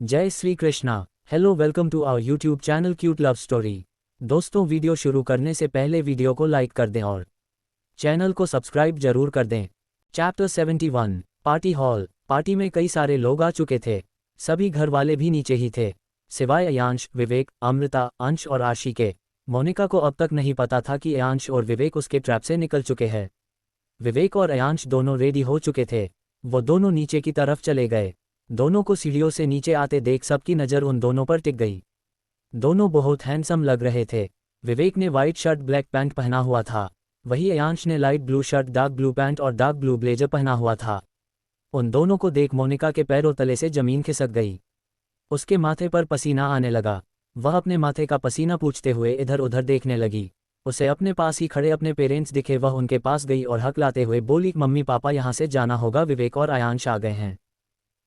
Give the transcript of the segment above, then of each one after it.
जय Shri Krishna. Hello, welcome to our YouTube channel cute love story. दोस्तों, video शुरू करने से पहले वीडियो को लाइक कर दें और चैनल को सब्सक्राइब जरूर कर दें। Chapter 71 party hall. पार्टी में कई सारे लोग आ चुके थे। सभी घर वाले भी नीचे ही थे, सिवाय अयांश, विवेक, अमृता, अंश और आशी के। मोनिका को अब तक नहीं पता था कि अयांश और विवेक उसके ट्रैप से निकल चुके हैं। विवेक और अयांश दोनों रेडी हो चुके थे। वो दोनों नीचे की तरफ चले गए। दोनों को सीढ़ियों से नीचे आते देख सबकी नज़र उन दोनों पर टिक गई। दोनों बहुत हैंडसम लग रहे थे। विवेक ने वाइट शर्ट ब्लैक पैंट पहना हुआ था, वही अयांश ने light blue shirt dark blue pant और डार्क ब्लू ब्लेजर पहना हुआ था। उन दोनों को देख मोनिका के पैरों तले से जमीन खिसक गई। उसके माथे पर पसीना आने लगा। वह अपने माथे का पसीना पूछते हुए इधर उधर देखने लगी। उसे अपने पास ही खड़े अपने पेरेंट्स दिखे। वह उनके पास गई और हकलाते हुए बोली, मम्मी पापा यहाँ से जाना होगा, विवेक और अयांश आ गए हैं।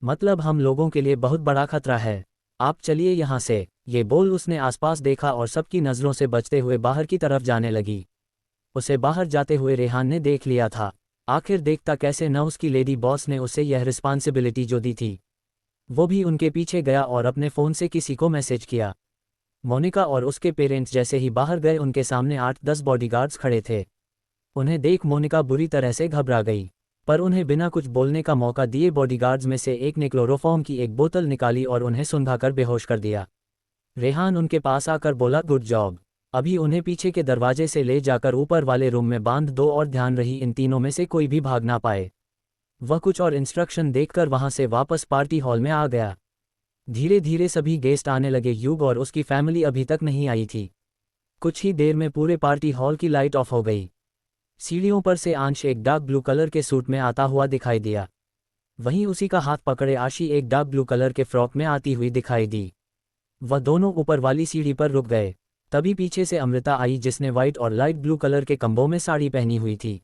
मतलब हम लोगों के लिए बहुत बड़ा खतरा है, आप चलिए यहाँ से। ये बोल उसने आसपास देखा और सबकी नज़रों से बचते हुए बाहर की तरफ जाने लगी। उसे बाहर जाते हुए रेहान ने देख लिया था। आखिर देखता कैसे न, उसकी लेडी बॉस ने उसे यह रिस्पॉन्सिबिलिटी जो दी थी। वो भी उनके पीछे गया और अपने फ़ोन से किसी को मैसेज किया। मोनिका और उसके पेरेंट्स जैसे ही बाहर गए, उनके सामने 8-10 बॉडीगार्ड्स खड़े थे। उन्हें देख मोनिका बुरी तरह से घबरा गई, पर उन्हें बिना कुछ बोलने का मौका दिए बॉडीगार्ड्स में से एक ने क्लोरोफॉर्म की एक बोतल निकाली और उन्हें सुंघाकर बेहोश कर दिया। रेहान उनके पास आकर बोला, गुड जॉब। अभी उन्हें पीछे के दरवाजे से ले जाकर ऊपर वाले रूम में बांध दो और ध्यान रही इन तीनों में से कोई भी भाग ना पाए। वह कुछ और इंस्ट्रक्शन देखकर वहां से वापस पार्टी हॉल में आ गया। धीरे धीरे सभी गेस्ट आने लगे। युग और उसकी फैमिली अभी तक नहीं आई थी। कुछ ही देर में पूरे पार्टी हॉल की लाइट ऑफ हो गई। सीढ़ियों पर से अंश एक डार्क ब्लू कलर के सूट में आता हुआ दिखाई दिया। वहीं उसी का हाथ पकड़े आशी एक डार्क ब्लू कलर के फ्रॉक में आती हुई दिखाई दी। वह दोनों ऊपर वाली सीढ़ी पर रुक गए। तभी पीछे से अमृता आई, जिसने व्हाइट और लाइट ब्लू कलर के कंबों में साड़ी पहनी हुई थी।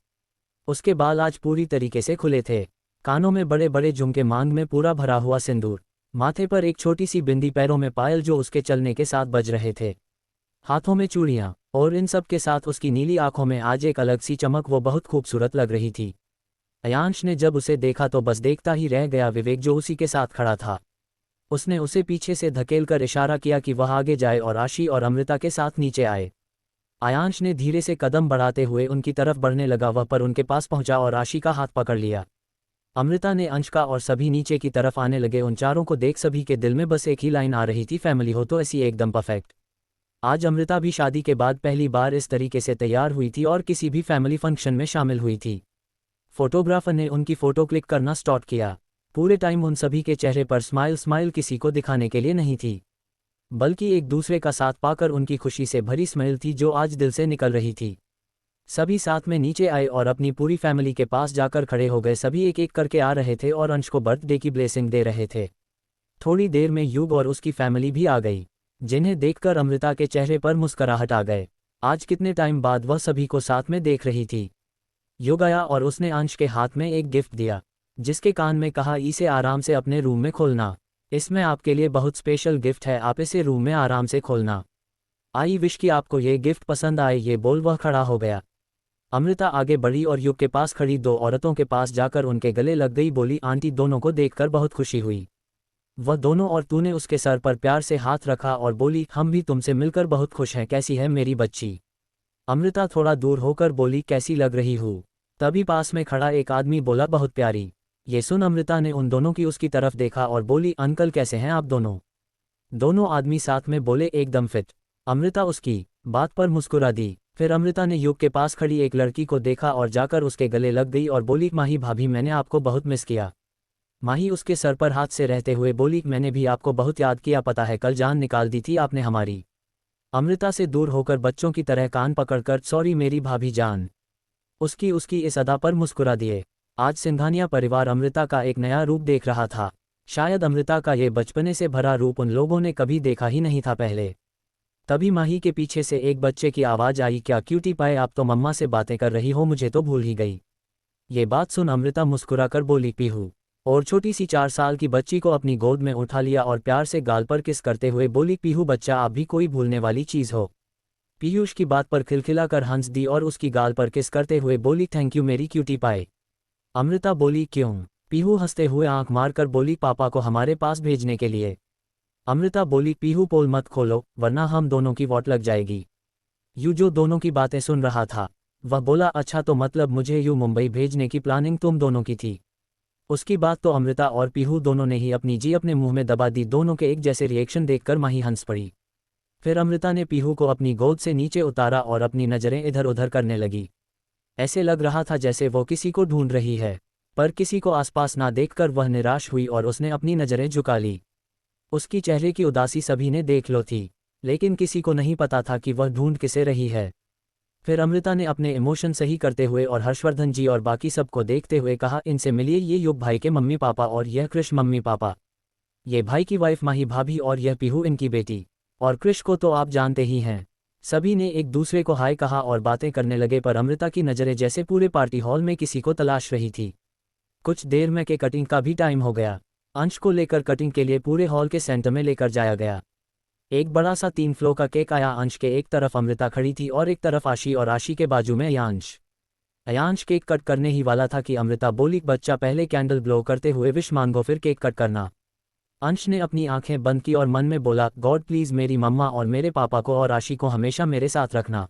उसके बाल आज पूरी तरीके से खुले थे। कानों में बड़े बड़े झुमके, मांग में पूरा भरा हुआ सिंदूर, माथे पर एक छोटी सी बिंदी, पैरों में पायल जो उसके चलने के साथ बज रहे थे, हाथों में चूड़ियाँ, और इन सब के साथ उसकी नीली आंखों में आज एक अलग सी चमक। वो बहुत खूबसूरत लग रही थी। अयांश ने जब उसे देखा तो बस देखता ही रह गया। विवेक जो उसी के साथ खड़ा था, उसने उसे पीछे से धकेलकर इशारा किया कि वह आगे जाए और आशी और अमृता के साथ नीचे आए। अयांश ने धीरे से कदम बढ़ाते हुए उनकी तरफ बढ़ने लगा। वह पर उनके पास पहुंचा और आशी का हाथ पकड़ लिया। अमृता ने अंश का और सभी नीचे की तरफ आने लगे। उन चारों को देख सभी के दिल में बस एक ही लाइन आ रही थी, फैमिली हो तो ऐसी एकदम परफेक्ट। आज अमृता भी शादी के बाद पहली बार इस तरीके से तैयार हुई थी और किसी भी फैमिली फंक्शन में शामिल हुई थी। फोटोग्राफर ने उनकी फ़ोटो क्लिक करना स्टार्ट किया। पूरे टाइम उन सभी के चेहरे पर स्माइल किसी को दिखाने के लिए नहीं थी, बल्कि एक दूसरे का साथ पाकर उनकी खुशी से भरी स्माइल थी जो आज दिल से निकल रही थी। सभी साथ में नीचे आए और अपनी पूरी फैमिली के पास जाकर खड़े हो गए। सभी एक एक करके आ रहे थे और अंश को बर्थडे की ब्लेसिंग दे रहे थे। थोड़ी देर में युग और उसकी फैमिली भी आ गई, जिन्हें देखकर अमृता के चेहरे पर मुस्कुराहट आ गए। आज कितने टाइम बाद वह सभी को साथ में देख रही थी। युग आया और उसने अंश के हाथ में एक गिफ्ट दिया, जिसके कान में कहा, इसे आराम से अपने रूम में खोलना। इसमें आपके लिए बहुत स्पेशल गिफ्ट है, आप इसे रूम में आराम से खोलना। आई विश कि आपको ये गिफ्ट पसंद आए। ये बोल वह खड़ा हो गया। अमृता आगे बढ़ी और युग के पास खड़ी दो औरतों के पास जाकर उनके गले लग गई। बोली, आंटी, दोनों को देखकर बहुत खुशी हुई। वह दोनों और तूने उसके सर पर प्यार से हाथ रखा और बोली, हम भी तुमसे मिलकर बहुत खुश हैं। कैसी है मेरी बच्ची? अमृता थोड़ा दूर होकर बोली, कैसी लग रही हूँ? तभी पास में खड़ा एक आदमी बोला, बहुत प्यारी। ये सुन अमृता ने उन दोनों की उसकी तरफ देखा और बोली, अंकल कैसे हैं आप दोनों? दोनों आदमी साथ में बोले, एकदम फिट। अमृता उसकी बात पर मुस्कुरा दी। फिर अमृता ने युग के पास खड़ी एक लड़की को देखा और जाकर उसके गले लग गई और बोली, माही भाभी, मैंने आपको बहुत मिस किया। माही उसके सर पर हाथ से रहते हुए बोली, मैंने भी आपको बहुत याद किया, पता है कल जान निकाल दी थी आपने हमारी। अमृता से दूर होकर बच्चों की तरह कान पकड़कर, सॉरी मेरी भाभी जान। उसकी इस अदा पर मुस्कुरा दिए। आज सिंघानिया परिवार अमृता का एक नया रूप देख रहा था। शायद अमृता का ये बचपने से भरा रूप उन लोगों ने कभी देखा ही नहीं था पहले। तभी माही के पीछे से एक बच्चे की आवाज़ आई, क्या क्यूटी पाए, आप तो मम्मा से बातें कर रही हो, मुझे तो भूल ही गई। ये बात सुन अमृता मुस्कुराकर बोली, पीहू। और छोटी सी 4 साल की बच्ची को अपनी गोद में उठा लिया और प्यार से गाल पर किस करते हुए बोली, पीहू बच्चा, आप भी कोई भूलने वाली चीज़ हो। पीयूष की बात पर खिलखिलाकर हंस दी और उसकी गाल पर किस करते हुए बोली, थैंक यू मेरी क्यूटी पाए। अमृता बोली, क्यों? पीहू हंसते हुए आंख मारकर बोली, पापा को हमारे पास भेजने के लिए। अमृता बोली पीहू पोल मत खोलो वरना हम दोनों की वोट लग जाएगी। यू जो दोनों की बातें सुन रहा था वह बोला अच्छा तो मतलब मुझे यू मुंबई भेजने की प्लानिंग तुम दोनों की थी। उसकी बात तो अमृता और पीहू दोनों ने ही अपनी जी अपने मुंह में दबा दी। दोनों के एक जैसे रिएक्शन देखकर माही हंस पड़ी। फिर अमृता ने पीहू को अपनी गोद से नीचे उतारा और अपनी नज़रें इधर उधर करने लगी। ऐसे लग रहा था जैसे वो किसी को ढूंढ रही है, पर किसी को आसपास ना देखकर वह निराश हुई और उसने अपनी नज़रें झुका ली। उसकी चेहरे की उदासी सभी ने देख लो थी, लेकिन किसी को नहीं पता था कि वह ढूंढ किसे रही है। फिर अमृता ने अपने इमोशन सही करते हुए और हर्षवर्धन जी और बाकी सबको देखते हुए कहा इनसे मिलिए, ये युग भाई के मम्मी पापा और यह कृष मम्मी पापा। ये भाई की वाइफ माही भाभी और यह पीहू इनकी बेटी। और कृष को तो आप जानते ही हैं। सभी ने एक दूसरे को हाय कहा और बातें करने लगे, पर अमृता की नज़रें जैसे पूरे पार्टी हॉल में किसी को तलाश रही थी। कुछ देर में केक कटिंग का भी टाइम हो गया। अंश को लेकर कटिंग के लिए पूरे हॉल के सेंटर में लेकर जाया गया। एक बड़ा सा 3 फ्लो का केक आया। अंश के एक तरफ अमृता खड़ी थी और एक तरफ आशी, और आशी के बाजू में अयांश। अयांश केक कट करने ही वाला था कि अमृता बोली बच्चा पहले कैंडल ब्लो करते हुए विश मांगो फिर केक कट करना। अंश ने अपनी आंखें बंद की और मन में बोला गॉड प्लीज़ मेरी मम्मा और मेरे पापा को और आशी को हमेशा मेरे साथ रखना,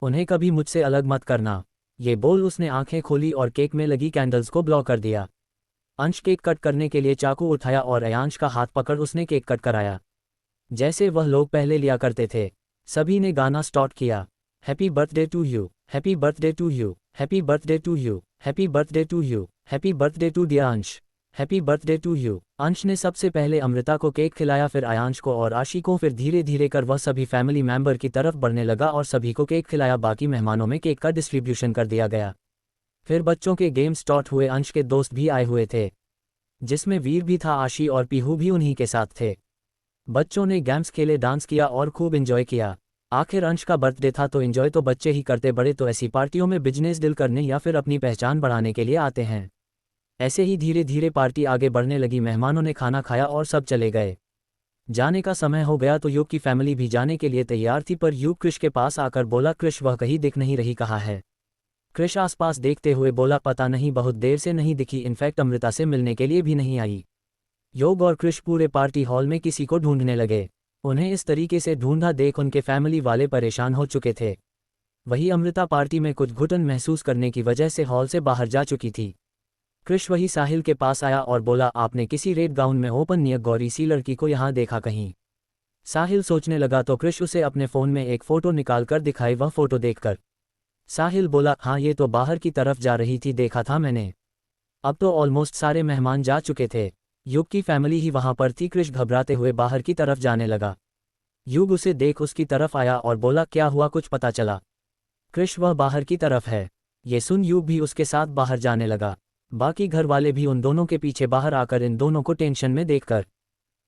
उन्हें कभी मुझसे अलग मत करना। ये बोल उसने आंखें खोली और केक में लगी कैंडल्स को ब्लो कर दिया। अंश केक कट करने के लिए चाकू उठाया और अयांश का हाथ पकड़ उसने केक कट कराया, जैसे वह लोग पहले लिया करते थे। सभी ने गाना स्टार्ट किया, happy birthday to you, happy birthday to you, happy birthday to you, happy birthday to you, happy birthday to dear Ansh, happy birthday to you. Ansh ने सबसे पहले अमृता को केक खिलाया, फिर अयांश को और आशी को, फिर धीरे धीरे कर वह सभी फैमिली मेंबर की तरफ बढ़ने लगा और सभी को केक खिलाया। बाकी मेहमानों में केक का डिस्ट्रीब्यूशन कर दिया गया। फिर बच्चों के गेम स्टार्ट हुए। अंश के दोस्त भी आए हुए थे, जिसमें वीर भी था, आशी और पीहू भी उन्हीं के साथ थे। बच्चों ने गेम्स खेले, डांस किया और खूब एंजॉय किया। आखिर अंश का बर्थडे था तो एंजॉय तो बच्चे ही करते, बड़े तो ऐसी पार्टियों में बिजनेस डील करने या फिर अपनी पहचान बढ़ाने के लिए आते हैं। ऐसे ही धीरे धीरे पार्टी आगे बढ़ने लगी। मेहमानों ने खाना खाया और सब चले गए। जाने का समय हो गया तो युग की फैमिली भी जाने के लिए तैयार थी, पर युग कृष के पास आकर बोला कृष वह कहीं दिख नहीं रही, कहाँ है? कृष आसपास देखते हुए बोला पता नहीं, बहुत देर से नहीं दिखी, इनफैक्ट अमृता से मिलने के लिए भी नहीं आई। योग और कृष पूरे पार्टी हॉल में किसी को ढूंढने लगे। उन्हें इस तरीके से ढूंढा देख उनके फैमिली वाले परेशान हो चुके थे। वही अमृता पार्टी में कुछ घुटन महसूस करने की वजह से हॉल से बाहर जा चुकी थी। कृष वही साहिल के पास आया और बोला आपने किसी रेड गाउन में ओपन नियक गौरी सी लड़की को यहाँ देखा कहीं? साहिल सोचने लगा तो कृष उसे अपने फ़ोन में एक फ़ोटो निकाल कर दिखाई। वह फ़ोटो देखकर साहिल बोला हाँ ये तो बाहर की तरफ जा रही थी, देखा था मैंने। अब तो ऑलमोस्ट सारे मेहमान जा चुके थे, युग की फैमिली ही वहां पर थी। कृष घबराते हुए बाहर की तरफ जाने लगा। युग उसे देख उसकी तरफ आया और बोला क्या हुआ, कुछ पता चला? कृष वह बाहर की तरफ है। ये सुन युग भी उसके साथ बाहर जाने लगा। बाकी घर वाले भी उन दोनों के पीछे बाहर आकर इन दोनों को टेंशन में देखकर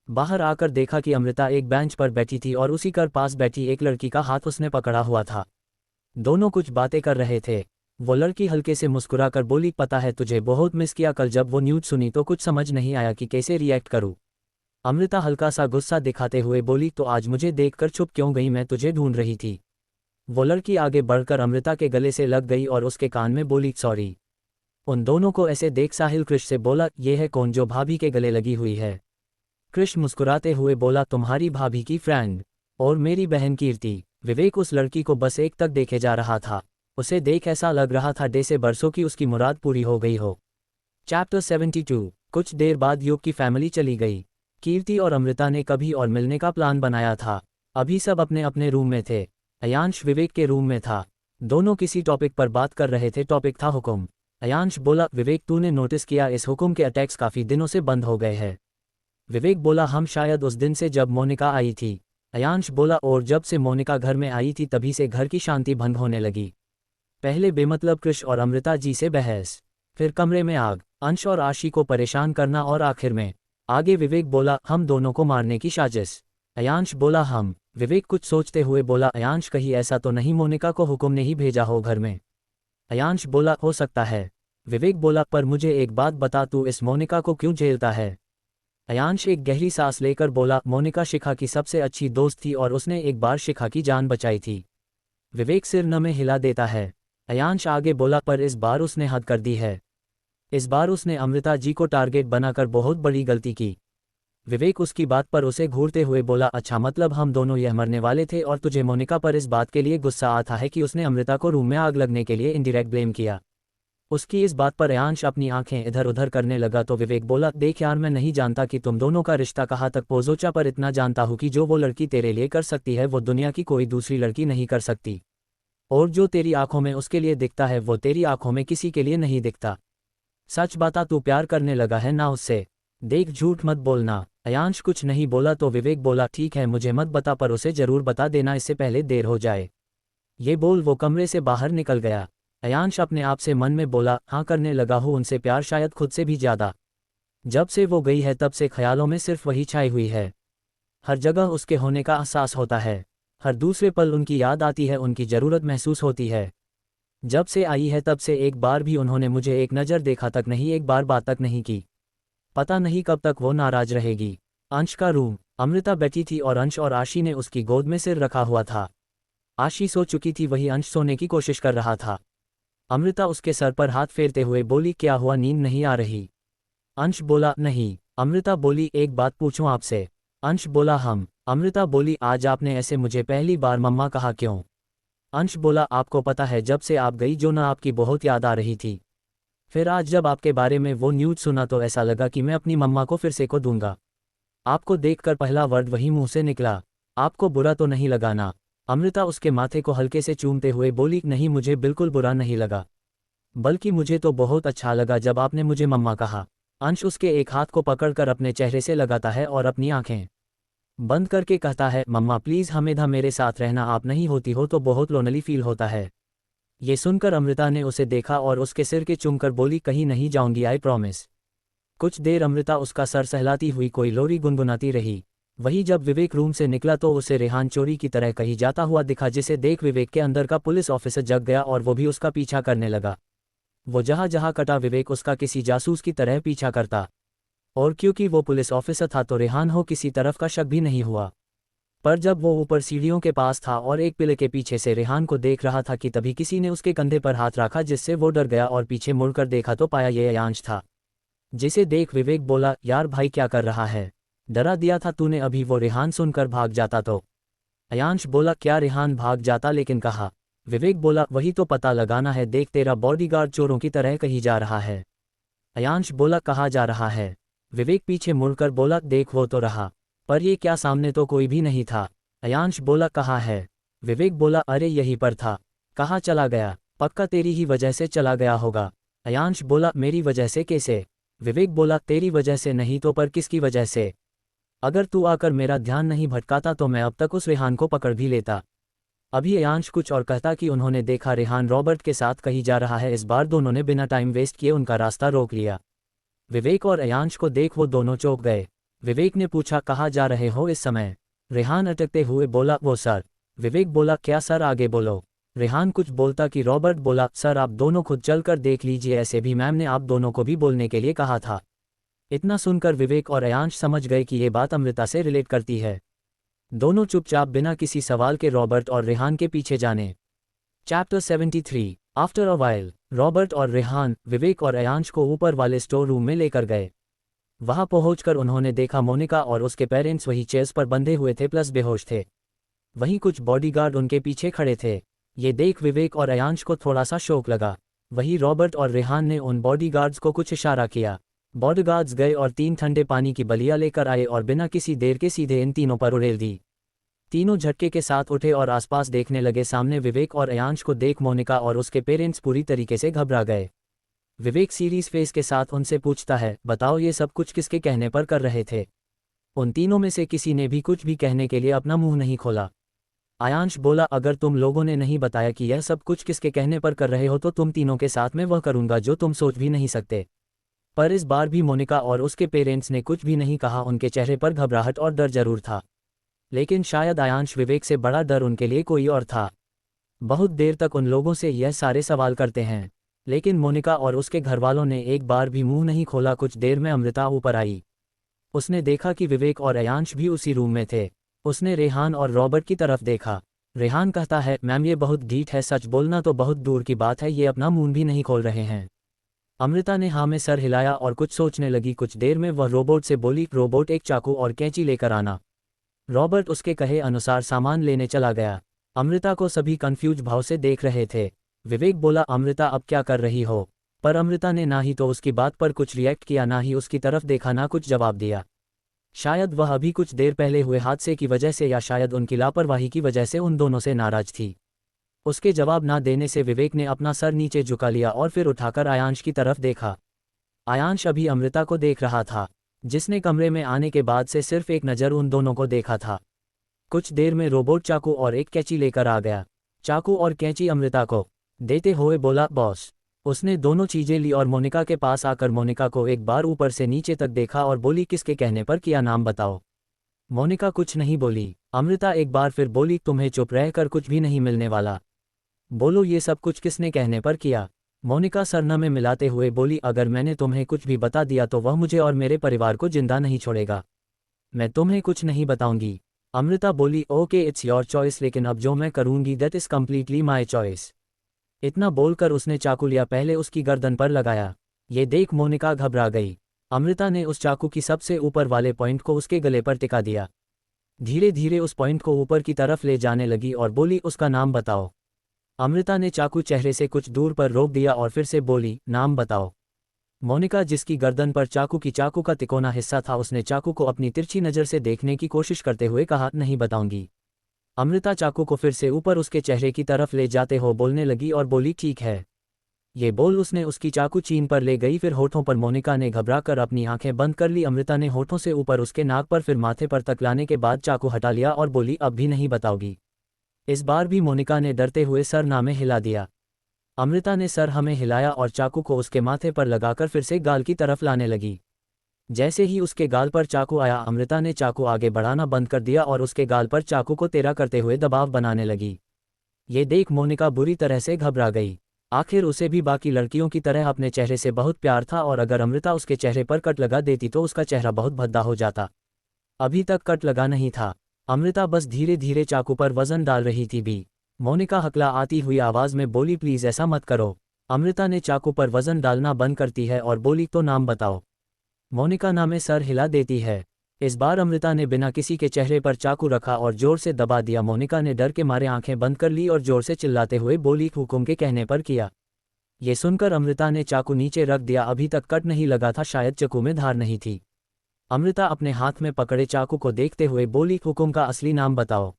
बाहर आकर देखा कि अमृता एक बेंच पर बैठी थी और उसी कर पास बैठी एक लड़की का हाथ उसने पकड़ा हुआ था। दोनों कुछ बातें कर रहे थे। वो लड़की हल्के से मुस्कुराकर बोली पता है तुझे बहुत मिस किया, कल जब वो न्यूज़ सुनी तो कुछ समझ नहीं आया कि कैसे रिएक्ट करूं। अमृता हल्का सा गुस्सा दिखाते हुए बोली तो आज मुझे देखकर चुप क्यों गई, मैं तुझे ढूंढ रही थी। वो लड़की आगे बढ़कर अमृता के गले से लग गई और उसके कान में बोली सॉरी। उन दोनों को ऐसे देख साहिल कृष से बोला ये है कौन जो भाभी के गले लगी हुई है? कृष मुस्कुराते हुए बोला तुम्हारी भाभी की फ्रेंड और मेरी बहन कीर्ति। विवेक उस लड़की को बस एक तक देखे जा रहा था। उसे देख ऐसा लग रहा था जैसे बरसों की उसकी मुराद पूरी हो गई हो। चैप्टर 72। कुछ देर बाद युग की फैमिली चली गई। कीर्ति और अमृता ने कभी और मिलने का प्लान बनाया था। अभी सब अपने अपने रूम में थे। अयांश विवेक के रूम में था। दोनों किसी टॉपिक पर बात कर रहे थे। टॉपिक था हुक्म। अयांश बोला विवेक तूने नोटिस किया इस हुक्म के अटैक्स काफ़ी दिनों से बंद हो गए हैं? विवेक बोला हम शायद उस दिन से जब मोनिका आई थी। अयांश बोला और जब से मोनिका घर में आई थी तभी से घर की शांति भंग होने लगी। पहले बेमतलब कृष और अमृता जी से बहस, फिर कमरे में आग, अंश और आशी को परेशान करना और आखिर में आगे विवेक बोला हम दोनों को मारने की साजिश। अयांश बोला हम। विवेक कुछ सोचते हुए बोला अयांश कहीं ऐसा तो नहीं मोनिका को हुक्म ने ही भेजा हो घर में? अयांश बोला हो सकता है। विवेक बोला पर मुझे एक बात बता, तू इस मोनिका को क्यों झेलता है? अयांश एक गहरी सांस लेकर बोला मोनिका शिखा की सबसे अच्छी दोस्त थी और उसने एक बार शिखा की जान बचाई थी। विवेक सिर न में हिला देता है। अयांश आगे बोला पर इस बार उसने हद कर दी है। इस बार उसने अमृता जी को टारगेट बनाकर बहुत बड़ी गलती की। विवेक उसकी बात पर उसे घूरते हुए बोला, अच्छा मतलब हम दोनों यह मरने वाले थे और तुझे मोनिका पर इस बात के लिए गुस्सा आता है कि उसने अमृता को रूम में आग लगने के लिए इनडायरेक्ट ब्लेम किया। उसकी इस बात पर अयांश अपनी आंखें इधर उधर करने लगा तो विवेक बोला, देख यार मैं नहीं जानता कि तुम दोनों का रिश्ता कहाँ तक पहुंचा, पर इतना जानता हूँ कि जो वो लड़की तेरे लिए कर सकती है वो दुनिया की कोई दूसरी लड़की नहीं कर सकती। और जो तेरी आंखों में उसके लिए दिखता है वो तेरी आंखों में किसी के लिए नहीं दिखता। सच बता, तू प्यार करने लगा है ना उससे? देख झूठ मत बोलना। अयांश कुछ नहीं बोला तो विवेक बोला, ठीक है मुझे मत बता पर उसे जरूर बता देना इससे पहले देर हो जाए। ये बोल वो कमरे से बाहर निकल गया। अयांश अपने आप से मन में बोला, हाँ करने लगा हूँ उनसे प्यार, शायद खुद से भी ज़्यादा। जब से वो गई है तब से ख्यालों में सिर्फ वही छाई हुई है। हर जगह उसके होने का एहसास होता है। हर दूसरे पल उनकी याद आती है, उनकी ज़रूरत महसूस होती है। जब से आई है तब से एक बार भी उन्होंने मुझे एक नज़र देखा तक नहीं, एक बार बात तक नहीं की। पता नहीं कब तक वो नाराज रहेगी। अंश का रूम। अमृता बैठी थी और अंश और आशी ने उसकी गोद में सिर रखा हुआ था। आशी सो चुकी थी, वही अंश सोने की कोशिश कर रहा था। अमृता उसके सर पर हाथ फेरते हुए बोली, क्या हुआ, नींद नहीं आ रही? अंश बोला, नहीं। अमृता बोली, एक बात पूछूं आपसे? अंश बोला, हम। अमृता बोली, आज आपने ऐसे मुझे पहली बार मम्मा कहा क्यों? अंश बोला, आपको पता है जब से आप गई जो ना आपकी बहुत याद आ रही थी। फिर आज जब आपके बारे में वो न्यूज़ सुना तो ऐसा लगा कि मैं अपनी मम्मा को फिर से को दूंगा। आपको देखकर पहला वर्ड वही मुंह से निकला। आपको बुरा तो नहीं लगा ना? अमृता उसके माथे को हल्के से चूमते हुए बोली, नहीं मुझे बिल्कुल बुरा नहीं लगा, बल्कि मुझे तो बहुत अच्छा लगा जब आपने मुझे मम्मा कहा। अंश उसके एक हाथ को पकड़कर अपने चेहरे से लगाता है और अपनी आंखें बंद करके कहता है, मम्मा प्लीज़ हमेशा मेरे साथ रहना, आप नहीं होती हो तो बहुत लोनली फील होता है। ये सुनकर अमृता ने उसे देखा और उसके सिर के चूमकर बोली, कहीं नहीं जाऊंगी, आई प्रॉमिस। कुछ देर अमृता उसका सर सहलाती हुई कोई लोरी गुनगुनाती रही। वही जब विवेक रूम से निकला तो उसे रेहान चोरी की तरह कहीं जाता हुआ दिखा, जिसे देख विवेक के अंदर का पुलिस ऑफिसर जग गया और वो भी उसका पीछा करने लगा। वो जहाँ जहाँ कटा विवेक उसका किसी जासूस की तरह पीछा करता। और क्योंकि वो पुलिस ऑफिसर था तो रेहान हो किसी तरफ का शक भी नहीं हुआ। पर जब वो ऊपर सीढ़ियों के पास था और एक पिलर के पीछे से रेहान को देख रहा था कि तभी किसी ने उसके कंधे पर हाथ रखा, जिससे वो डर गया और पीछे मुड़कर देखा तो पाया ये अयांश था। जिसे देख विवेक बोला, यार भाई क्या कर रहा है? डरा दिया था तूने, अभी वो रेहान सुनकर भाग जाता तो। अयांश बोला, क्या रेहान भाग जाता, लेकिन कहा? विवेक बोला, वही तो पता लगाना है, देख तेरा बॉडीगार्ड चोरों की तरह कहीं जा रहा है। अयांश बोला, कहाँ जा रहा है? विवेक पीछे मुड़कर बोला, देख वो तो रहा, पर ये क्या सामने तो कोई भी नहीं था। अयांश बोला, कहाँ है? विवेक बोला, अरे यहीं पर था। कहाँ चला गया? पक्का तेरी ही वजह से चला गया होगा। अयांश बोला, मेरी वजह से कैसे? विवेक बोला, तेरी वजह से नहीं तो पर किसकी वजह से? अगर तू आकर मेरा ध्यान नहीं भटकाता तो मैं अब तक उस रेहान को पकड़ भी लेता। अभी अयांश कुछ और कहता कि उन्होंने देखा रेहान रॉबर्ट के साथ कहीं जा रहा है। इस बार दोनों ने बिना टाइम वेस्ट किए उनका रास्ता रोक लिया। विवेक और अयांश को देख वो दोनों चौंक गए। विवेक ने पूछा, कहाँ जा रहे हो इस समय? रेहान अटकते हुए बोला, वो सर। विवेक बोला, क्या सर, आगे बोलो। रेहान कुछ बोलता कि रॉबर्ट बोला, सर आप दोनों खुद चलकर देख लीजिए, ऐसे भी मैम ने आप दोनों को भी बोलने के लिए कहा था। इतना सुनकर विवेक और अयांश समझ गए कि ये बात अमृता से रिलेट करती है। दोनों चुपचाप बिना किसी सवाल के रॉबर्ट और रेहान के पीछे जाने। Chapter 73। After a while Robert और रेहान विवेक और अयांश को ऊपर वाले स्टोर रूम में लेकर गए। वहां पहुंचकर उन्होंने देखा मोनिका और उसके पेरेंट्स वही चेयर्स पर बंधे हुए थे प्लस बेहोश थे। वहीं कुछ बॉडीगार्ड उनके पीछे खड़े थे। ये देख विवेक और अयांश को थोड़ा सा शौक लगा। वहीं रॉबर्ट और रेहान ने उन बॉडीगार्ड्स को कुछ इशारा किया। बॉडीगार्ड्स गए और 3 ठंडे पानी की बलिया लेकर आए और बिना किसी देर के सीधे इन तीनों पर उड़ेल दी। तीनों झटके के साथ उठे और आसपास देखने लगे। सामने विवेक और अयांश को देख मोनिका और उसके पेरेंट्स पूरी तरीके से घबरा गए। विवेक सीरियस फेस के साथ उनसे पूछता है, बताओ ये सब कुछ किसके कहने पर कर रहे थे? उन तीनों में से किसी ने भी कुछ भी कहने के लिए अपना मुंह नहीं खोला। अयांश बोला, अगर तुम लोगों ने नहीं बताया कि यह सब कुछ किसके कहने पर कर रहे हो तो तुम तीनों के साथ में वह करूंगा जो तुम सोच भी नहीं सकते। पर इस बार भी मोनिका और उसके पेरेंट्स ने कुछ भी नहीं कहा। उनके चेहरे पर घबराहट और डर जरूर था, लेकिन शायद अयांश विवेक से बड़ा डर उनके लिए कोई और था। बहुत देर तक उन लोगों से यह सारे सवाल करते हैं, लेकिन मोनिका और उसके घरवालों ने एक बार भी मुंह नहीं खोला। कुछ देर में अमृता ऊपर आई। उसने देखा कि विवेक और अयांश भी उसी रूम में थे। उसने रेहान और रॉबर्ट की तरफ देखा। रेहान कहता है, मैम ये बहुत ढीठ है, सच बोलना तो बहुत दूर की बात है, ये अपना मुंह भी नहीं खोल रहे हैं। अमृता ने हाँ में सर हिलाया और कुछ सोचने लगी। कुछ देर में वह रोबोट से बोली, रोबोट एक चाकू और कैंची लेकर आना। रॉबर्ट उसके कहे अनुसार सामान लेने चला गया। अमृता को सभी कंफ्यूज भाव से देख रहे थे। विवेक बोला, अमृता अब क्या कर रही हो? पर अमृता ने ना ही तो उसकी बात पर कुछ रिएक्ट किया, ना ही उसकी तरफ देखा, ना कुछ जवाब दिया। शायद वह अभी कुछ देर पहले हुए हादसे की वजह से या शायद उनकी लापरवाही की वजह से उन दोनों से नाराज थी। उसके जवाब ना देने से विवेक ने अपना सर नीचे झुका लिया और फिर उठाकर आयांश की तरफ देखा। आयांश अभी अमृता को देख रहा था, जिसने कमरे में आने के बाद से सिर्फ एक नज़र उन दोनों को देखा था। कुछ देर में रोबोट चाकू और एक कैंची लेकर आ गया। चाकू और कैंची अमृता को देते हुए बोला, बॉस। उसने दोनों चीजें ली और मोनिका के पास आकर मोनिका को एक बार ऊपर से नीचे तक देखा और बोली, किसके कहने पर किया, नाम बताओ। मोनिका कुछ नहीं बोली। अमृता एक बार फिर बोली, तुम्हें चुप रहकर कुछ भी नहीं मिलने वाला। बोलो, ये सब कुछ किसने कहने पर किया? मोनिका सरनामे मिलाते हुए बोली, अगर मैंने तुम्हें कुछ भी बता दिया तो वह मुझे और मेरे परिवार को जिंदा नहीं छोड़ेगा। मैं तुम्हें कुछ नहीं बताऊंगी। अमृता बोली, ओके इट्स योर चॉइस, लेकिन अब जो मैं करूंगी that is completely my choice. इतना बोलकर उसने चाकू लिया, पहले उसकी गर्दन पर लगाया। ये देख मोनिका घबरा गई। अमृता ने उस चाकू की सबसे ऊपर वाले पॉइंट को उसके गले पर टिका दिया। धीरे धीरे उस पॉइंट को ऊपर की तरफ ले जाने लगी और बोली, उसका नाम बताओ। अमृता ने चाकू चेहरे से कुछ दूर पर रोक दिया और फिर से बोली, नाम बताओ। मोनिका, जिसकी गर्दन पर चाकू का तिकोना हिस्सा था, उसने चाकू को अपनी तिरछी नज़र से देखने की कोशिश करते हुए कहा, नहीं बताऊंगी। अमृता चाकू को फिर से ऊपर उसके चेहरे की तरफ ले जाते हो बोलने लगी और बोली, ठीक है। ये बोल उसने उसकी चाकू चीन पर ले गई। फिर होठों पर मोनिका ने घबराकर अपनी आंखें बंद कर ली। अमृता ने होठों से ऊपर उसके नाक पर फिर माथे पर तक लाने के बाद चाकू हटा लिया और बोली, अब भी नहीं बताओगी? इस बार भी मोनिका ने डरते हुए सर नामे हिला दिया। अमृता ने सर हमें हिलाया और चाकू को उसके माथे पर लगाकर फिर से गाल की तरफ लाने लगी। जैसे ही उसके गाल पर चाकू आया, अमृता ने चाकू आगे बढ़ाना बंद कर दिया और उसके गाल पर चाकू को तेरा करते हुए दबाव बनाने लगी। ये देख मोनिका बुरी तरह से घबरा गई। आखिर उसे भी बाकी लड़कियों की तरह अपने चेहरे से बहुत प्यार था और अगर अमृता उसके चेहरे पर कट लगा देती तो उसका चेहरा बहुत भद्दा हो जाता। अभी तक कट लगा नहीं था। अमृता बस धीरे धीरे चाकू पर वजन डाल रही थी भी। मोनिका हकला आती हुई आवाज में बोली, प्लीज ऐसा मत करो। अमृता ने चाकू पर वजन डालना बंद करती है और बोली, तो नाम बताओ। मोनिका नामे सर हिला देती है। इस बार अमृता ने बिना किसी के चेहरे पर चाकू रखा और जोर से दबा दिया। मोनिका ने डर के मारे आंखें बंद कर ली और जोर से चिल्लाते हुए बोली, हुकुम के कहने पर किया। ये सुनकर अमृता ने चाकू नीचे रख दिया। अभी तक कट नहीं लगा था, शायद चाकू में धार नहीं थी। अमृता अपने हाथ में पकड़े चाकू को देखते हुए बोली, हुकुम का असली नाम बताओ।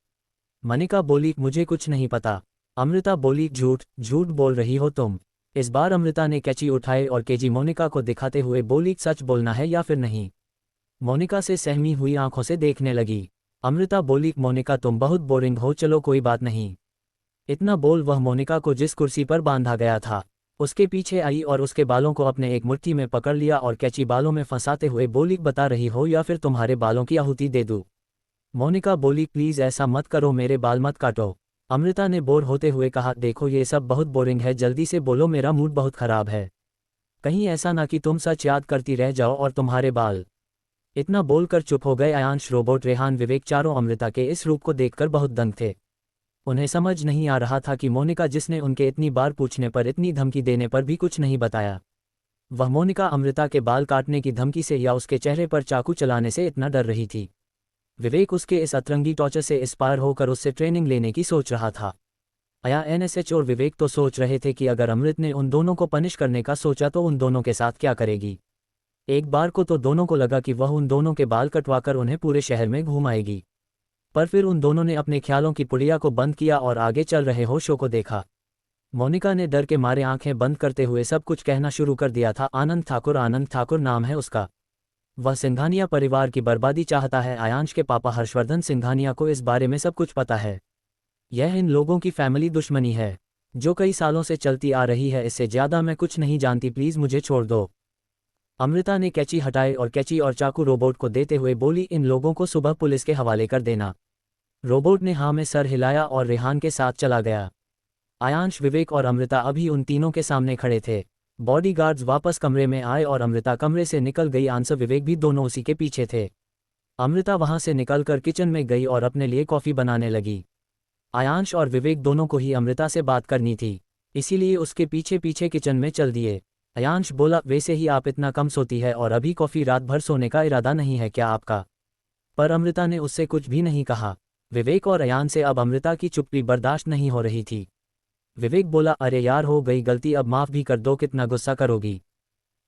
मोनिका बोली, मुझे कुछ नहीं पता। अमृता बोली, झूठ झूठ बोल रही हो तुम। इस बार अमृता ने कैंची उठाई और केजी मोनिका को दिखाते हुए बोली, सच बोलना है या फिर नहीं? मोनिका से सहमी हुई आंखों से देखने लगी। अमृता बोली, मोनिका तुम बहुत बोरिंग हो, चलो कोई बात नहीं। इतना बोल वह मोनिका को जिस कुर्सी पर बांधा गया था उसके पीछे आई और उसके बालों को अपने एक मुट्ठी में पकड़ लिया और कैंची बालों में फंसाते हुए बोली, बता रही हो या फिर तुम्हारे बालों की आहुति दे दूं? मोनिका बोली, प्लीज ऐसा मत करो, मेरे बाल मत काटो। अमृता ने बोर होते हुए कहा, देखो ये सब बहुत बोरिंग है, जल्दी से बोलो, मेरा मूड बहुत खराब है। कहीं ऐसा ना कि तुम सच याद करती रह जाओ और तुम्हारे बाल। इतना बोलकर चुप हो गए आयांश, रोबोट, रेहान, विवेक, चारों अमृता के इस रूप को देखकर बहुत दंग थे। उन्हें समझ नहीं आ रहा था कि मोनिका, जिसने उनके इतनी बार पूछने पर, इतनी धमकी देने पर भी कुछ नहीं बताया, वह मोनिका अमृता के बाल काटने की धमकी से या उसके चेहरे पर चाकू चलाने से इतना डर रही थी। विवेक उसके इस अतरंगी टॉर्चर से इंस्पायर होकर उससे ट्रेनिंग लेने की सोच रहा था। आया एनएसएच और विवेक तो सोच रहे थे कि अगर अमृत ने उन दोनों को पनिश करने का सोचा तो उन दोनों के साथ क्या करेगी। एक बार को तो दोनों को लगा कि वह उन दोनों के बाल कटवाकर उन्हें पूरे शहर में घुमाएगी, पर फिर उन दोनों ने अपने ख्यालों की पुड़िया को बंद किया और आगे चल रहे हो शो को देखा। मोनिका ने डर के मारे आंखें बंद करते हुए सब कुछ कहना शुरू कर दिया था। आनंद ठाकुर नाम है उसका। वह सिंघानिया परिवार की बर्बादी चाहता है। आयांश के पापा हर्षवर्धन सिंघानिया को इस बारे में सब कुछ पता है। यह इन लोगों की फैमिली दुश्मनी है जो कई सालों से चलती आ रही है। इससे ज्यादा मैं कुछ नहीं जानती, प्लीज मुझे छोड़ दो। अमृता ने कैंची हटाई और कैंची और चाकू रोबोट को देते हुए बोली, इन लोगों को सुबह पुलिस के हवाले कर देना। रोबोट ने हाँ में सर हिलाया और रेहान के साथ चला गया। आयांश, विवेक और अमृता अभी उन तीनों के सामने खड़े थे। बॉडीगार्ड्स वापस कमरे में आए और अमृता कमरे से निकल गई। आंसर, विवेक भी दोनों उसी के पीछे थे। अमृता वहां से निकलकर किचन में गई और अपने लिए कॉफी बनाने लगी। आयांश और विवेक दोनों को ही अमृता से बात करनी थी, इसीलिए उसके पीछे पीछे किचन में चल दिए। अयांश बोला, वैसे ही आप इतना कम सोती है और अभी कॉफ़ी रात भर सोने का इरादा नहीं है क्या आपका? पर अमृता ने उससे कुछ भी नहीं कहा। विवेक और अयान से अब अमृता की चुप्पी बर्दाश्त नहीं हो रही थी। विवेक बोला, अरे यार हो गई गलती, अब माफ़ भी कर दो, कितना गुस्सा करोगी?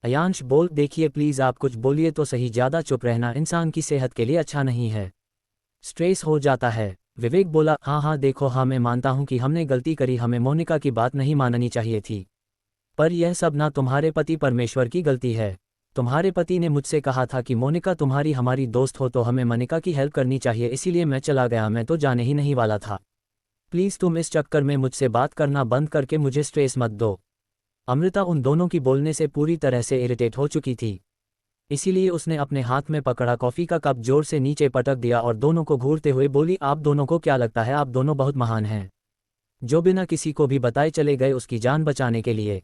अयांश बोल, देखिए प्लीज़ आप कुछ बोलिए तो सही, ज़्यादा चुप रहना इंसान की सेहत के लिए अच्छा नहीं है, स्ट्रेस हो जाता है। विवेक बोला, हाँ हाँ देखो, हाँ मैं मानता हूँ कि हमने गलती करी, हमें मोनिका की बात नहीं माननी चाहिए थी। पर यह सब ना तुम्हारे पति परमेश्वर की गलती है। तुम्हारे पति ने मुझसे कहा था कि मोनिका तुम्हारी हमारी दोस्त हो तो हमें मोनिका की हेल्प करनी चाहिए, इसीलिए मैं चला गया, मैं तो जाने ही नहीं वाला था। प्लीज़ तुम इस चक्कर में मुझसे बात करना बंद करके मुझे स्ट्रेस मत दो। अमृता उन दोनों की बोलने से पूरी तरह से इरिटेट हो चुकी थी। इसीलिए उसने अपने हाथ में पकड़ा कॉफ़ी का कप जोर से नीचे पटक दिया और दोनों को घूरते हुए बोली, आप दोनों को क्या लगता है आप दोनों बहुत महान हैं, जो बिना किसी को भी बताए चले गए उसकी जान बचाने के लिए?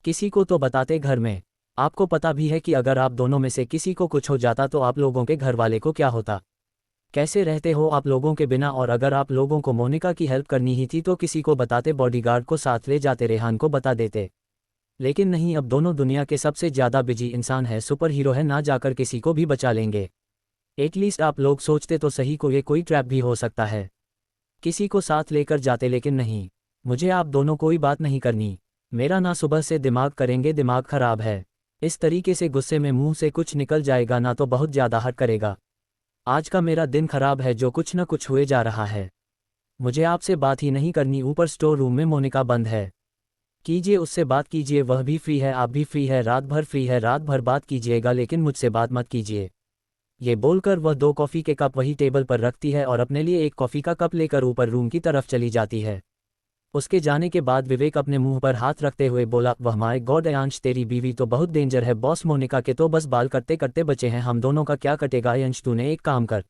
किसी को तो बताते घर में। आपको पता भी है कि अगर आप दोनों में से किसी को कुछ हो जाता तो आप लोगों के घर वाले को क्या होता? कैसे रहते हो आप लोगों के बिना? और अगर आप लोगों को मोनिका की हेल्प करनी ही थी तो किसी को बताते, बॉडीगार्ड को साथ ले जाते, रेहान को बता देते। लेकिन नहीं, अब दोनों दुनिया के सबसे ज़्यादा बिजी इंसान है, सुपर हीरो है, ना जाकर किसी को भी बचा लेंगे। एटलीस्ट आप लोग सोचते तो सही को ये कोई ट्रैप भी हो सकता है, किसी को साथ लेकर जाते, लेकिन नहीं। मुझे आप दोनों कोई बात नहीं करनी, मेरा ना सुबह से दिमाग करेंगे, दिमाग खराब है। इस तरीके से गुस्से में मुंह से कुछ निकल जाएगा ना तो बहुत ज़्यादा हर्ट करेगा। आज का मेरा दिन खराब है, जो कुछ न कुछ हुए जा रहा है। मुझे आपसे बात ही नहीं करनी, ऊपर स्टोर रूम में मोनिका बंद है, कीजिए उससे बात कीजिए, वह भी फ्री है, आप भी फ्री है, रात भर फ्री है, रात भर बात कीजिएगा, लेकिन मुझसे बात मत कीजिए। ये बोलकर वह 2 कॉफ़ी के कप वही टेबल पर रखती है और अपने लिए एक कॉफ़ी का कप लेकर ऊपर रूम की तरफ चली जाती है। उसके जाने के बाद विवेक अपने मुंह पर हाथ रखते हुए बोला, वह माय गॉड अयांश, तेरी बीवी तो बहुत डेंजर है, बॉस मोनिका के तो बस बाल कटते कटते बचे हैं, हम दोनों का क्या कटेगा? अयांश तूने एक काम कर,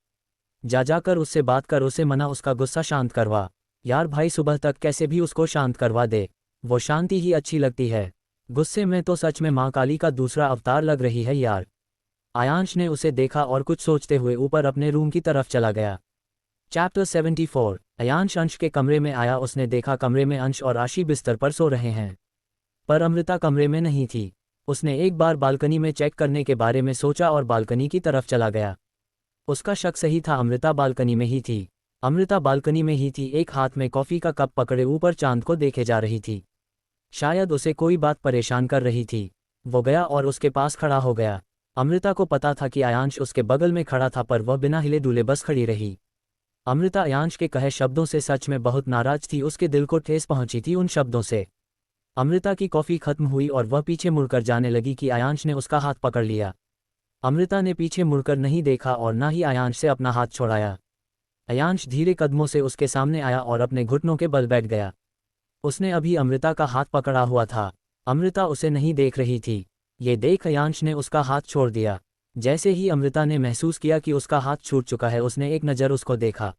जाकर उससे बात कर, उसे मना, उसका गुस्सा शांत करवा। यार भाई, सुबह तक कैसे भी उसको शांत करवा दे, वो शांति ही अच्छी लगती है। गुस्से में तो सच में माँ काली का दूसरा अवतार लग रही है यार। आयांश ने उसे देखा और कुछ सोचते हुए ऊपर अपने रूम की तरफ चला गया। चैप्टर 74। अयांश अंश के कमरे में आया, उसने देखा कमरे में अंश और आशी बिस्तर पर सो रहे हैं, पर अमृता कमरे में नहीं थी। उसने एक बार बालकनी में चेक करने के बारे में सोचा और बालकनी की तरफ चला गया। उसका शक सही था, अमृता बालकनी में ही थी। अमृता बालकनी में ही थी, एक हाथ में कॉफ़ी का कप पकड़े ऊपर चांद को देखे जा रही थी। शायद उसे कोई बात परेशान कर रही थी। वो गया और उसके पास खड़ा हो गया। अमृता को पता था कि अयांश उसके बगल में खड़ा था, पर वह बिना हिले डुले बस खड़ी रही। अमृता अयांश के कहे शब्दों से सच में बहुत नाराज थी, उसके दिल को ठेस पहुंची थी उन शब्दों से। अमृता की कॉफ़ी खत्म हुई और वह पीछे मुड़कर जाने लगी कि अयांश ने उसका हाथ पकड़ लिया। अमृता ने पीछे मुड़कर नहीं देखा और ना ही अयांश से अपना हाथ छोड़ाया। अयांश धीरे कदमों से उसके सामने आया और अपने घुटनों के बल बैठ गया। उसने अभी अमृता का हाथ पकड़ा हुआ था। अमृता उसे नहीं देख रही थी। ये देख अयांश ने उसका हाथ छोड़ दिया। जैसे ही अमृता ने महसूस किया कि उसका हाथ छूट चुका है, उसने एक नज़र उसको देखा।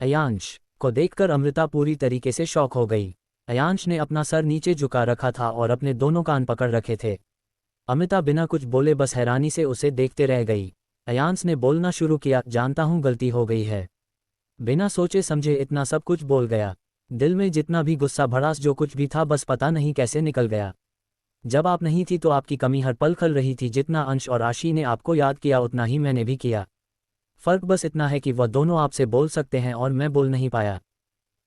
अयांश को देखकर अमृता पूरी तरीके से शॉक हो गई। अयांश ने अपना सर नीचे झुका रखा था और अपने दोनों कान पकड़ रखे थे। अमृता बिना कुछ बोले बस हैरानी से उसे देखते रह गई। अयांश ने बोलना शुरू किया, जानता हूँ गलती हो गई है। बिना सोचे समझे इतना सब कुछ बोल गया। दिल में जितना भी गुस्सा भड़ास जो कुछ भी था, बस पता नहीं कैसे निकल गया। जब आप नहीं थी तो आपकी कमी हर पल खल रही थी। जितना अंश और आशी ने आपको याद किया उतना ही मैंने भी किया। फ़र्क बस इतना है कि वह दोनों आपसे बोल सकते हैं और मैं बोल नहीं पाया।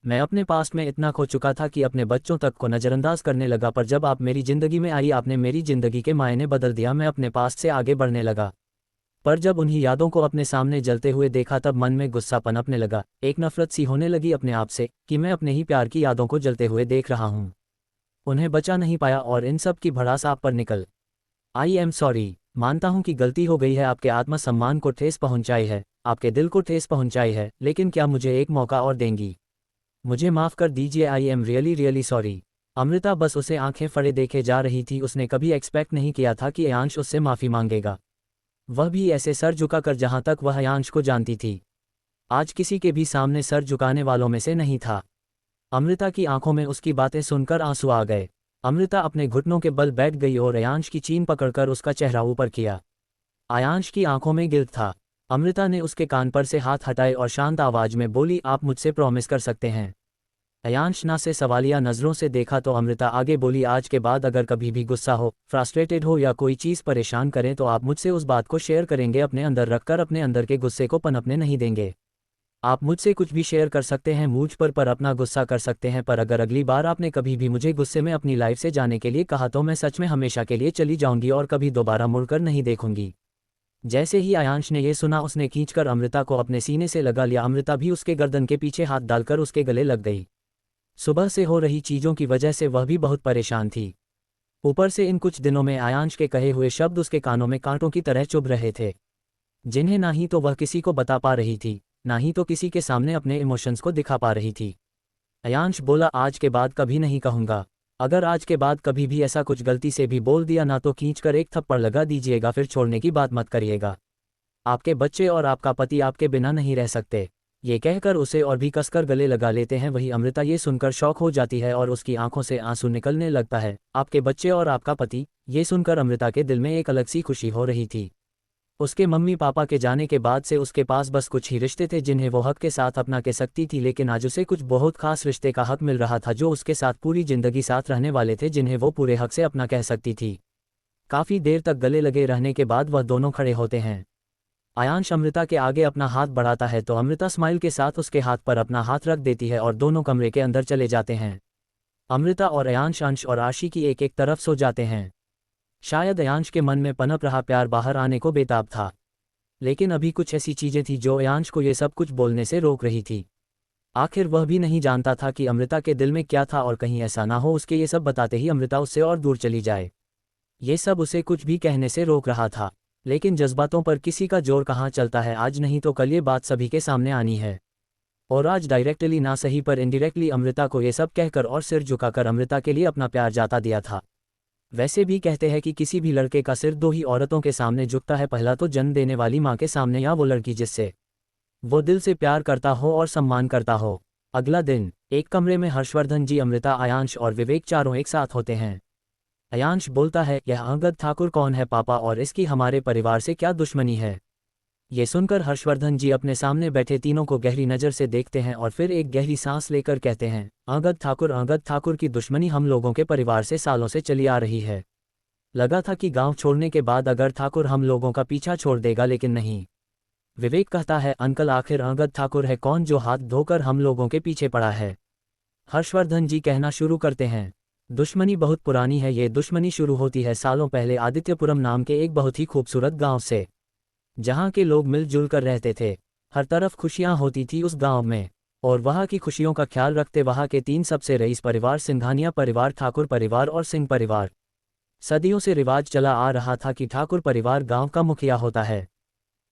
मैं अपने पास्ट में इतना खो चुका था कि अपने बच्चों तक को नज़रअंदाज करने लगा, पर जब आप मेरी ज़िंदगी में आई आपने मेरी ज़िंदगी के मायने बदल दिया। मैं अपने पास्ट से आगे बढ़ने लगा, पर जब उन्हीं यादों को अपने सामने जलते हुए देखा तब मन में गुस्सा पनपने लगा। एक नफरत सी होने लगी अपने आप से कि मैं अपने ही प्यार की यादों को जलते हुए देख रहा हूँ, उन्हें बचा नहीं पाया और इन सब की भड़ास आप पर निकल। आई एम सॉरी, मानता हूँ कि गलती हो गई है, आपके आत्मसम्मान को ठेस पहुँचाई है, आपके दिल को ठेस पहुँचाई है, लेकिन क्या मुझे एक मौका और देंगी? मुझे माफ़ कर दीजिए, I am really really sorry. Amrita बस उसे आंखें फड़े देखे जा रही थी। उसने कभी एक्सपेक्ट नहीं किया था कि अयांश उससे माफ़ी मांगेगा, वह भी ऐसे सर झुकाकर जहाँ तक वह अयांश को जानती थी। आज किसी के भी सामने सर झुकाने वालों में से नहीं था। अमृता की आंखों में उसकी बातें सुनकर आंसू आ गए। अमृता अपने घुटनों के बल बैठ गई और अयांश की चीन पकड़कर उसका चेहरा ऊपर किया। अयांश की आंखों में गिल्ट था। अमृता ने उसके कान पर से हाथ हटाए और शांत आवाज में बोली, आप मुझसे प्रॉमिस कर सकते हैं? अयांश ना से सवालिया नज़रों से देखा तो अमृता आगे बोली, आज के बाद अगर कभी भी गुस्सा हो, फ्रस्ट्रेटेड हो या कोई चीज़ परेशान करें तो आप मुझसे उस बात को शेयर करेंगे, अपने अंदर रखकर अपने अंदर के गुस्से को पनपने नहीं देंगे। आप मुझसे कुछ भी शेयर कर सकते हैं मुझ पर अपना गुस्सा कर सकते हैं, पर अगर अगली बार आपने कभी भी मुझे गुस्से में अपनी लाइफ से जाने के लिए कहा तो मैं सच में हमेशा के लिए चली जाऊंगी और कभी दोबारा मुड़कर नहीं देखूंगी। जैसे ही अयांश ने यह सुना उसने खींचकर अमृता को अपने सीने से लगा लिया। अमृता भी उसके गर्दन के पीछे हाथ डालकर उसके गले लग गई। सुबह से हो रही चीज़ों की वजह से वह भी बहुत परेशान थी। ऊपर से इन कुछ दिनों में अयांश के कहे हुए शब्द उसके कानों में कांटों की तरह चुभ रहे थे, जिन्हें ना ही तो वह किसी को बता पा रही थी, ना ही तो किसी के सामने अपने इमोशंस को दिखा पा रही थी। अयांश बोला, आज के बाद कभी नहीं कहूँगा। अगर आज के बाद कभी भी ऐसा कुछ गलती से भी बोल दिया ना तो खींचकर एक थप्पड़ लगा दीजिएगा, फिर छोड़ने की बात मत करिएगा। आपके बच्चे और आपका पति आपके बिना नहीं रह सकते। ये कहकर उसे और भी कसकर गले लगा लेते हैं। वही अमृता ये सुनकर शॉक हो जाती है और उसकी आंखों से आंसू निकलने लगता है। आपके बच्चे और आपका पति, ये सुनकर अमृता के दिल में एक अलग सी खुशी हो रही थी। उसके मम्मी पापा के जाने के बाद से उसके पास बस कुछ ही रिश्ते थे जिन्हें वो हक के साथ अपना कह सकती थी, लेकिन आज उसे कुछ बहुत खास रिश्ते का हक मिल रहा था जो उसके साथ पूरी जिंदगी साथ रहने वाले थे, जिन्हें वो पूरे हक से अपना कह सकती थी। काफ़ी देर तक गले लगे रहने के बाद वह दोनों खड़े होते हैं। अयांश अमृता के आगे अपना हाथ बढ़ाता है तो अमृता स्माइल के साथ उसके हाथ पर अपना हाथ रख देती है और दोनों कमरे के अंदर चले जाते हैं। अमृता और अयांश अंश और आशी की एक एक तरफ सो जाते हैं। शायद अयांश के मन में पनप रहा प्यार बाहर आने को बेताब था, लेकिन अभी कुछ ऐसी चीजें थी जो अयांश को ये सब कुछ बोलने से रोक रही थी। आखिर वह भी नहीं जानता था कि अमृता के दिल में क्या था और कहीं ऐसा ना हो उसके ये सब बताते ही अमृता उससे और दूर चली जाए। ये सब उसे कुछ भी कहने से रोक रहा था, लेकिन जज्बातों पर किसी का जोर कहाँ चलता है। आज नहीं तो कल ये बात सभी के सामने आनी है, और आज डायरेक्टली ना सही पर इनडायरेक्टली अमृता को ये सब कहकर और सिर झुकाकर अमृता के लिए अपना प्यार जाता दिया था। वैसे भी कहते हैं कि किसी भी लड़के का सिर दो ही औरतों के सामने झुकता है, पहला तो जन्म देने वाली माँ के सामने या वो लड़की जिससे वो दिल से प्यार करता हो और सम्मान करता हो। अगला दिन एक कमरे में हर्षवर्धन जी, अमृता, अयांश और विवेक चारों एक साथ होते हैं। अयांश बोलता है, यह अंगद ठाकुर कौन है पापा, और इसकी हमारे परिवार से क्या दुश्मनी है? ये सुनकर हर्षवर्धन जी अपने सामने बैठे तीनों को गहरी नज़र से देखते हैं और फिर एक गहरी सांस लेकर कहते हैं, अंगद ठाकुर की दुश्मनी हम लोगों के परिवार से सालों से चली आ रही है। लगा था कि गांव छोड़ने के बाद अगर ठाकुर हम लोगों का पीछा छोड़ देगा, लेकिन नहीं। विवेक कहता है, अंकल आखिर अंगद ठाकुर है कौन जो हाथ धोकर हम लोगों के पीछे पड़ा है? हर्षवर्धन जी कहना शुरू करते हैं, दुश्मनी बहुत पुरानी है। ये दुश्मनी शुरू होती है सालों पहले आदित्यपुरम नाम के एक बहुत ही खूबसूरत गांव से, जहां के लोग मिलजुल कर रहते थे। हर तरफ खुशियां होती थी उस गांव में, और वहां की खुशियों का ख्याल रखते वहां के तीन सबसे रईस परिवार, सिंघानिया परिवार, ठाकुर परिवार और सिंह परिवार। सदियों से रिवाज चला आ रहा था कि ठाकुर परिवार गांव का मुखिया होता है,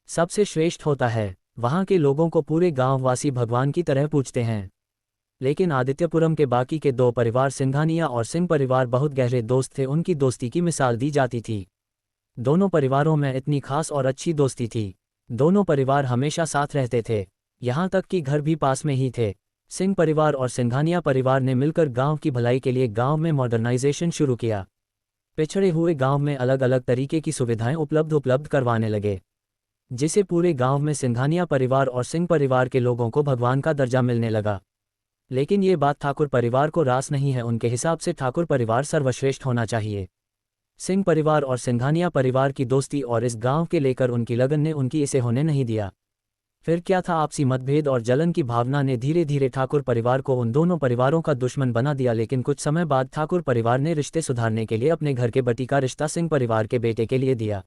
सबसे श्रेष्ठ होता है। वहां के लोगों को पूरे गांव वासी भगवान की तरह पूजते हैं। लेकिन आदित्यपुरम के बाकी के दो परिवार, सिंघानिया और सिंह परिवार, बहुत गहरे दोस्त थे। उनकी दोस्ती की मिसाल दी जाती थी। दोनों परिवारों में इतनी खास और अच्छी दोस्ती थी। दोनों परिवार हमेशा साथ रहते थे, यहाँ तक कि घर भी पास में ही थे। सिंह परिवार और सिंघानिया परिवार ने मिलकर गांव की भलाई के लिए गांव में मॉडर्नाइजेशन शुरू किया। पिछड़े हुए गांव में अलग अलग तरीके की सुविधाएं उपलब्ध करवाने लगे, जिसे पूरे गांव में सिंघानिया परिवार और सिंह परिवार के लोगों को भगवान का दर्जा मिलने लगा। लेकिन ये बात ठाकुर परिवार को रास नहीं है। उनके हिसाब से ठाकुर परिवार सर्वश्रेष्ठ होना चाहिए। सिंह परिवार और सिंघानिया परिवार की दोस्ती और इस गांव के लेकर उनकी लगन ने उनकी इसे होने नहीं दिया। फिर क्या था, आपसी मतभेद और जलन की भावना ने धीरे धीरे ठाकुर परिवार को उन दोनों परिवारों का दुश्मन बना दिया। लेकिन कुछ समय बाद ठाकुर परिवार ने रिश्ते सुधारने के लिए अपने घर के बटी का रिश्ता सिंह परिवार के बेटे के लिए दिया।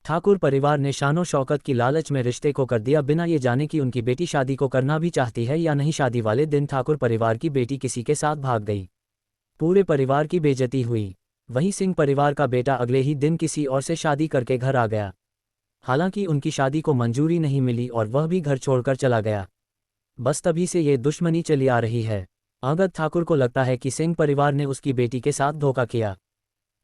ठाकुर परिवार ने शानो शौकत की लालच में रिश्ते को कर दिया, बिना ये जाने कि उनकी बेटी शादी को करना भी चाहती है या नहीं। शादी वाले दिन ठाकुर परिवार की बेटी किसी के साथ भाग गई। पूरे परिवार की बेइज्जती हुई। वहीं सिंह परिवार का बेटा अगले ही दिन किसी और से शादी करके घर आ गया। हालांकि उनकी शादी को मंजूरी नहीं मिली और वह भी घर छोड़कर चला गया। बस तभी से ये दुश्मनी चली आ रही है। अंगद ठाकुर को लगता है कि सिंह परिवार ने उसकी बेटी के साथ धोखा किया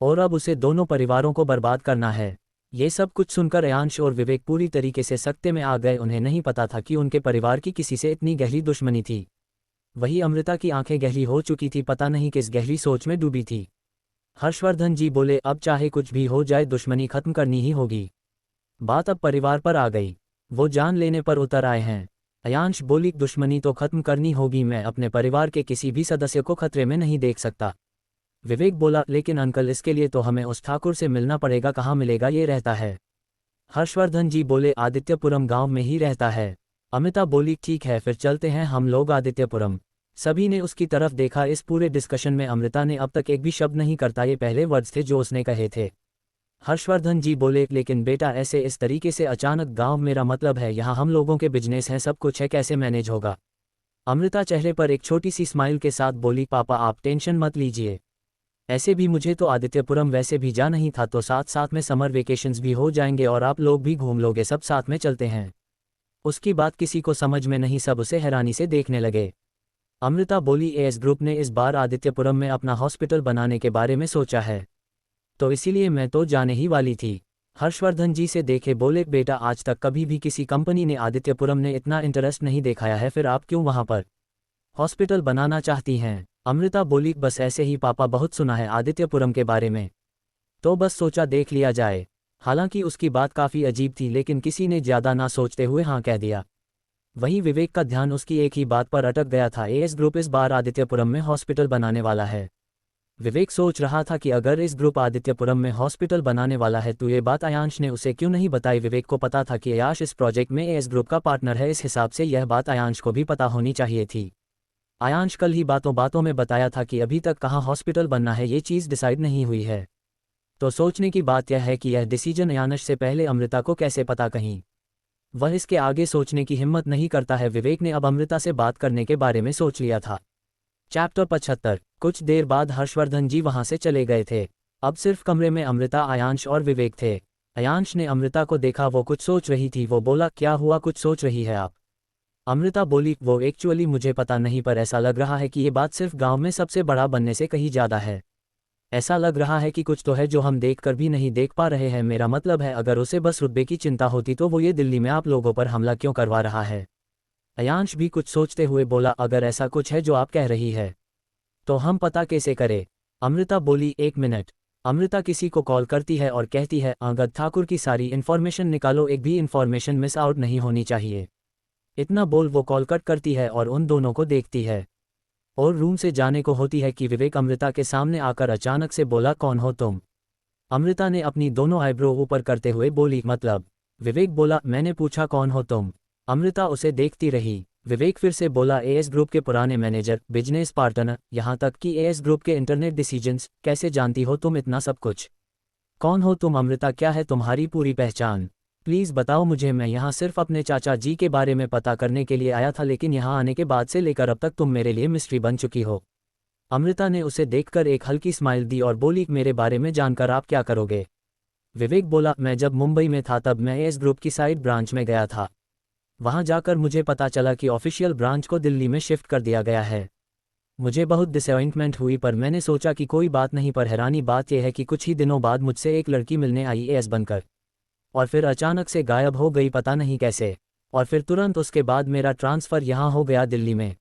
और अब उसे दोनों परिवारों को बर्बाद करना है। ये सब कुछ सुनकर अयांश और विवेक पूरी तरीके से सख्ते में आ गए। उन्हें नहीं पता था कि उनके परिवार की किसी से इतनी गहरी दुश्मनी थी। वही अमृता की आंखें गहरी हो चुकी थी, पता नहीं किस गहरी सोच में डूबी थी। हर्षवर्धन जी बोले, अब चाहे कुछ भी हो जाए दुश्मनी खत्म करनी ही होगी। बात अब परिवार पर आ गई। वो जान लेने पर उतर आए हैं। अयांश बोली, दुश्मनी तो खत्म करनी होगी, मैं अपने परिवार के किसी भी सदस्य को खतरे में नहीं देख सकता। विवेक बोला, लेकिन अंकल इसके लिए तो हमें उस ठाकुर से मिलना पड़ेगा, कहाँ मिलेगा, ये रहता है। हर्षवर्धन जी बोले, आदित्यपुरम गांव में ही रहता है। अमृता बोली, ठीक है फिर चलते हैं हम लोग आदित्यपुरम। सभी ने उसकी तरफ देखा। इस पूरे डिस्कशन में अमृता ने अब तक एक भी शब्द नहीं करता, ये पहले वर्ड्स थे जो उसने कहे थे। हर्षवर्धन जी बोले, लेकिन बेटा ऐसे इस तरीके से अचानक गांव, मेरा मतलब है यहाँ हम लोगों के बिजनेस हैं, सब कुछ है, कैसे मैनेज होगा। अमृता चेहरे पर एक छोटी सी स्माइल के साथ बोली, पापा आप टेंशन मत लीजिए, ऐसे भी मुझे तो आदित्यपुरम वैसे भी जा नहीं था, तो साथ साथ में समर वेकेशंस भी हो जाएंगे और आप लोग भी घूम लोगे, सब साथ में चलते हैं। उसकी बात किसी को समझ में नहीं, सब उसे हैरानी से देखने लगे। अमृता बोली, एएस ग्रुप ने इस बार आदित्यपुरम में अपना हॉस्पिटल बनाने के बारे में सोचा है, तो इसीलिए मैं तो जाने ही वाली थी। हर्षवर्धन जी से देखे बोले, बेटा आज तक कभी भी किसी कंपनी ने आदित्यपुरम ने इतना इंटरेस्ट नहीं दिखाया है, फिर आप क्यों वहां पर हॉस्पिटल बनाना चाहती हैं। अमृता बोली, बस ऐसे ही पापा, बहुत सुना है आदित्यपुरम के बारे में, तो बस सोचा देख लिया जाए। हालांकि उसकी बात काफ़ी अजीब थी, लेकिन किसी ने ज़्यादा ना सोचते हुए हाँ कह दिया। वहीं विवेक का ध्यान उसकी एक ही बात पर अटक गया था, एएस ग्रुप इस बार आदित्यपुरम में हॉस्पिटल बनाने वाला है। विवेक सोच रहा था कि अगर इस ग्रुप आदित्यपुरम में हॉस्पिटल बनाने वाला है तो ये बात अयांश ने उसे क्यों नहीं बताई। विवेक को पता था कि अयांश इस प्रोजेक्ट में एएस ग्रुप का पार्टनर है, इस हिसाब से यह बात अयांश को भी पता होनी चाहिए थी। अयांश कल ही बातों बातों में बताया था कि अभी तक कहाँ हॉस्पिटल बनना है, ये चीज़ डिसाइड नहीं हुई है। तो सोचने की बात यह है कि यह डिसीजन अयांश से पहले अमृता को कैसे पता, कहीं वह इसके आगे सोचने की हिम्मत नहीं करता है। विवेक ने अब अमृता से बात करने के बारे में सोच लिया था। चैप्टर 75। कुछ देर बाद हर्षवर्धन जी वहां से चले गए थे। अब सिर्फ कमरे में अमृता, अयांश और विवेक थे। अयांश ने अमृता को देखा, वो कुछ सोच रही थी। वो बोला, क्या हुआ, कुछ सोच रही है आप। अमृता बोली, वो एक्चुअली मुझे पता नहीं, पर ऐसा लग रहा है कि ये बात सिर्फ गांव में सबसे बड़ा बनने से कहीं ज़्यादा है। ऐसा लग रहा है कि कुछ तो है जो हम देख कर भी नहीं देख पा रहे हैं। मेरा मतलब है, अगर उसे बस रुतबे की चिंता होती तो वो ये दिल्ली में आप लोगों पर हमला क्यों करवा रहा है। अयांश भी कुछ सोचते हुए बोला, अगर ऐसा कुछ है जो आप कह रही है तो हम पता कैसे करें। अमृता बोली, एक मिनट। अमृता किसी को कॉल करती है और कहती है, अंगद ठाकुर की सारी इन्फॉर्मेशन निकालो, एक भी इन्फॉर्मेशन मिस आउट नहीं होनी चाहिए। इतना बोल वो कॉल कट करती है और उन दोनों को देखती है और रूम से जाने को होती है कि विवेक अमृता के सामने आकर अचानक से बोला, कौन हो तुम। अमृता ने अपनी दोनों आईब्रो ऊपर करते हुए बोली, मतलब। विवेक बोला, मैंने पूछा कौन हो तुम। अमृता उसे देखती रही। विवेक फिर से बोला, एएस ग्रुप के पुराने मैनेजर, बिजनेस पार्टनर, यहाँ तक कि एएस ग्रुप के इंटरनेट डिसीजंस, कैसे जानती हो तुम इतना सब कुछ। कौन हो तुम अमृता, क्या है तुम्हारी पूरी पहचान, प्लीज़ बताओ मुझे। मैं यहाँ सिर्फ अपने चाचा जी के बारे में पता करने के लिए आया था, लेकिन यहाँ आने के बाद से लेकर अब तक तुम मेरे लिए मिस्ट्री बन चुकी हो। अमृता ने उसे देखकर एक हल्की स्माइल दी और बोली, मेरे बारे में जानकर आप क्या करोगे। विवेक बोला, मैं जब मुंबई में था तब मैं एएस ग्रुप की साइड ब्रांच में गया था। वहाँ जाकर मुझे पता चला कि ऑफिशियल ब्रांच को दिल्ली में शिफ्ट कर दिया गया है। मुझे बहुत डिसअपॉइंटमेंट हुई, पर मैंने सोचा कि कोई बात नहीं। पर हैरानी बात यह है कि कुछ ही दिनों बाद मुझसे एक लड़की मिलने आई एएस बनकर, और फिर अचानक से गायब हो गई, पता नहीं कैसे। और फिर तुरंत उसके बाद मेरा ट्रांसफ़र यहाँ हो गया दिल्ली में।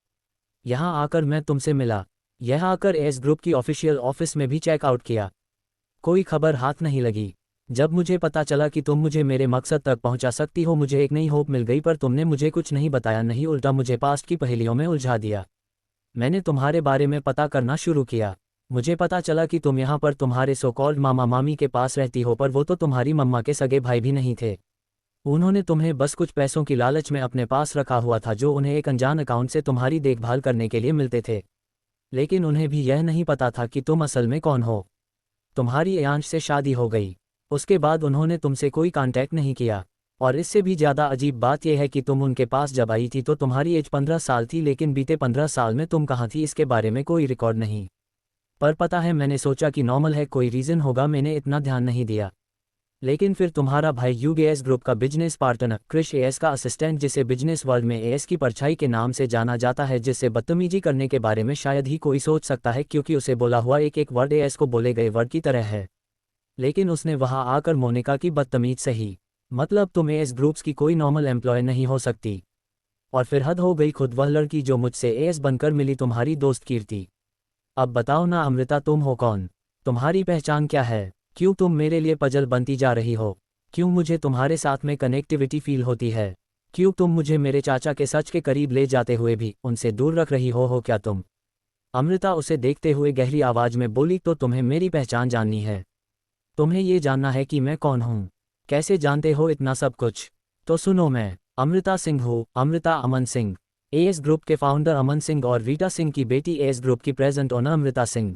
यहाँ आकर मैं तुमसे मिला। यह आकर एएस ग्रुप की ऑफिशियल ऑफिस में भी चेकआउट किया, कोई खबर हाथ नहीं लगी। जब मुझे पता चला कि तुम मुझे मेरे मकसद तक पहुंचा सकती हो, मुझे एक नई होप मिल गई, पर तुमने मुझे कुछ नहीं बताया, नहीं उल्टा मुझे पास्ट की पहेलियों में उलझा दिया। मैंने तुम्हारे बारे में पता करना शुरू किया। मुझे पता चला कि तुम यहाँ पर तुम्हारे सो कॉल्ड मामा मामी के पास रहती हो, पर वो तो तुम्हारी मम्मा के सगे भाई भी नहीं थे। उन्होंने तुम्हें बस कुछ पैसों की लालच में अपने पास रखा हुआ था, जो उन्हें एक अनजान अकाउंट से तुम्हारी देखभाल करने के लिए मिलते थे। लेकिन उन्हें भी यह नहीं पता था कि तुम असल में कौन हो। तुम्हारी अयांश से शादी हो गई, उसके बाद उन्होंने तुमसे कोई कांटेक्ट नहीं किया। और इससे भी ज़्यादा अजीब बात यह है कि तुम उनके पास जब आई थी तो तुम्हारी एज 15 साल थी, लेकिन बीते 15 साल में तुम कहाँ थी इसके बारे में कोई रिकॉर्ड नहीं। पर पता है, मैंने सोचा कि नॉर्मल है, कोई रीज़न होगा, मैंने इतना ध्यान नहीं दिया। लेकिन फिर तुम्हारा भाई युग एएस ग्रुप का बिजनेस पार्टनर क्रिश एएस का असिस्टेंट, जिसे बिजनेस वर्ल्ड में एएस की परछाई के नाम से जाना जाता है, जिससे बदतमीजी करने के बारे में शायद ही कोई सोच सकता है, क्योंकि उसे बोला हुआ एक एक वर्ड एएस को बोले गए वर्ड की तरह है। लेकिन उसने वहां आकर मोनिका की बदतमीज सही। मतलब तुम एएस ग्रुप्स की कोई नॉर्मल एम्प्लॉय नहीं हो सकती। और फिर हद हो गई, खुद वह लड़की जो मुझसे एएस बनकर मिली, तुम्हारी दोस्त कीर्ति। अब बताओ ना अमृता, तुम हो कौन, तुम्हारी पहचान क्या है, क्यों तुम मेरे लिए पजल बनती जा रही हो, क्यों मुझे तुम्हारे साथ में कनेक्टिविटी फील होती है। क्यों तुम मुझे मेरे चाचा के सच के करीब ले जाते हुए भी उनसे दूर रख रही हो क्या तुम? अमृता उसे देखते हुए गहरी आवाज में बोली, तो तुम्हें मेरी पहचान जाननी है? तुम्हें ये जानना है कि मैं कौन हूँ? कैसे जानते हो इतना सब कुछ? तो सुनो, मैं अमृता सिंह हूँ, अमृता अमन सिंह। एएस ग्रुप के फाउंडर अमन सिंह और रीटा सिंह की बेटी एएस ग्रुप की प्रेजेंट ओनर अमृता सिंह।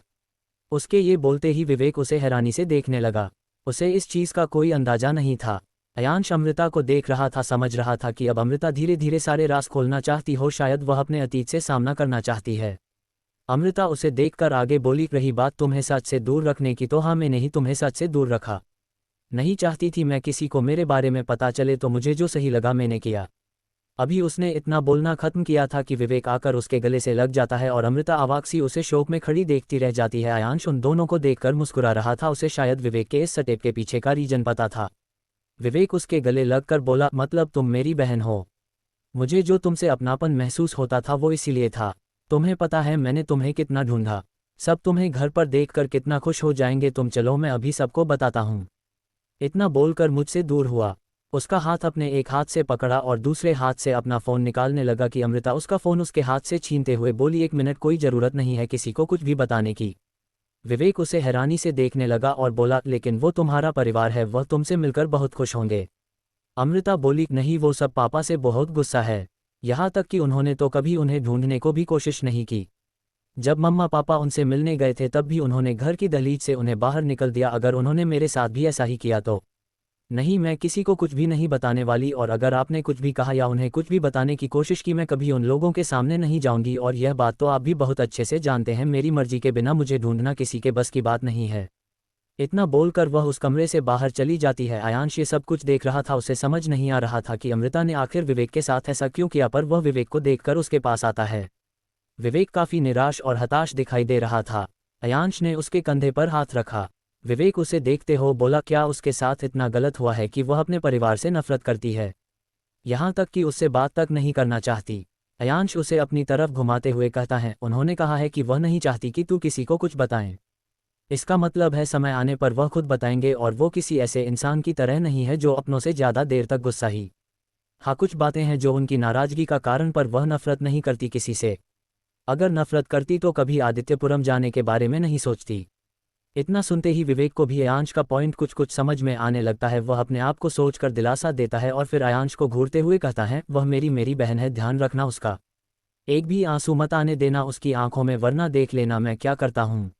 उसके ये बोलते ही विवेक उसे हैरानी से देखने लगा। उसे इस चीज का कोई अंदाजा नहीं था। अयांश अमृता को देख रहा था, समझ रहा था कि अब अमृता धीरे धीरे सारे राज खोलना चाहती हो, शायद वह अपने अतीत से सामना करना चाहती है। अमृता उसे देखकर आगे बोली, रही बात तुम्हें सच से दूर रखने की, तो हाँ, मैंने ही तुम्हें सच से दूर रखा। नहीं चाहती थी मैं किसी को मेरे बारे में पता चले, तो मुझे जो सही लगा मैंने किया। अभी उसने इतना बोलना खत्म किया था कि विवेक आकर उसके गले से लग जाता है और अमृता अवाक सी उसे शोक में खड़ी देखती रह जाती है। अयांश उन दोनों को देखकर मुस्कुरा रहा था, उसे शायद विवेक के इस स्टेप के पीछे का रीजन पता था। विवेक उसके गले लगकर बोला, मतलब तुम मेरी बहन हो? मुझे जो तुमसे अपनापन महसूस होता था वो इसीलिए था। तुम्हें पता है मैंने तुम्हें कितना ढूंढा। सब तुम्हें घर पर देखकर कितना खुश हो जाएंगे तुम, चलो मैं अभी सबको बताता हूँ। इतना बोलकर मुझसे दूर हुआ। उसका हाथ अपने एक हाथ से पकड़ा और दूसरे हाथ से अपना फ़ोन निकालने लगा कि अमृता उसका फ़ोन उसके हाथ से छीनते हुए बोली, 1 मिनट, कोई ज़रूरत नहीं है किसी को कुछ भी बताने की। विवेक उसे हैरानी से देखने लगा और बोला, लेकिन वो तुम्हारा परिवार है, वह तुमसे मिलकर बहुत खुश होंगे। अमृता बोली, नहीं, वो सब पापा से बहुत गुस्सा है। यहाँ तक कि उन्होंने तो कभी उन्हें ढूंढने को भी कोशिश नहीं की। जब मम्मा पापा उनसे मिलने गए थे तब भी उन्होंने घर की दहलीज से उन्हें बाहर निकल दिया। अगर उन्होंने मेरे साथ भी ऐसा ही किया तो? नहीं, मैं किसी को कुछ भी नहीं बताने वाली, और अगर आपने कुछ भी कहा या उन्हें कुछ भी बताने की कोशिश की, मैं कभी उन लोगों के सामने नहीं जाऊंगी। और यह बात तो आप भी बहुत अच्छे से जानते हैं, मेरी मर्जी के बिना मुझे ढूंढना किसी के बस की बात नहीं है। इतना बोलकर वह उस कमरे से बाहर चली जाती है। अयांश ये सब कुछ देख रहा था, उसे समझ नहीं आ रहा था कि अमृता ने आखिर विवेक के साथ ऐसा क्यों किया, पर वह विवेक को देखकर उसके पास आता है। विवेक काफी निराश और हताश दिखाई दे रहा था। अयांश ने उसके कंधे पर हाथ रखा। विवेक उसे देखते हो बोला, क्या उसके साथ इतना गलत हुआ है कि वह अपने परिवार से नफरत करती है, यहाँ तक कि उससे बात तक नहीं करना चाहती? अयांश उसे अपनी तरफ घुमाते हुए कहता है, उन्होंने कहा है कि वह नहीं चाहती कि तू किसी को कुछ बताएं। इसका मतलब है समय आने पर वह खुद बताएंगे, और वो किसी ऐसे इंसान की तरह नहीं है जो अपनों से ज़्यादा देर तक गुस्सा ही। हाँ, कुछ बातें हैं जो उनकी नाराज़गी का कारण, पर वह नफरत नहीं करती किसी से। अगर नफरत करती तो कभी आदित्यपुरम जाने के बारे में नहीं सोचती। इतना सुनते ही विवेक को भी अयांश का पॉइंट कुछ कुछ समझ में आने लगता है। वह अपने आप को सोचकर दिलासा देता है और फिर अयांश को घूरते हुए कहता है, वह मेरी बहन है, ध्यान रखना उसका एक भी आंसू मत आने देना उसकी आंखों में, वरना देख लेना मैं क्या करता हूँ।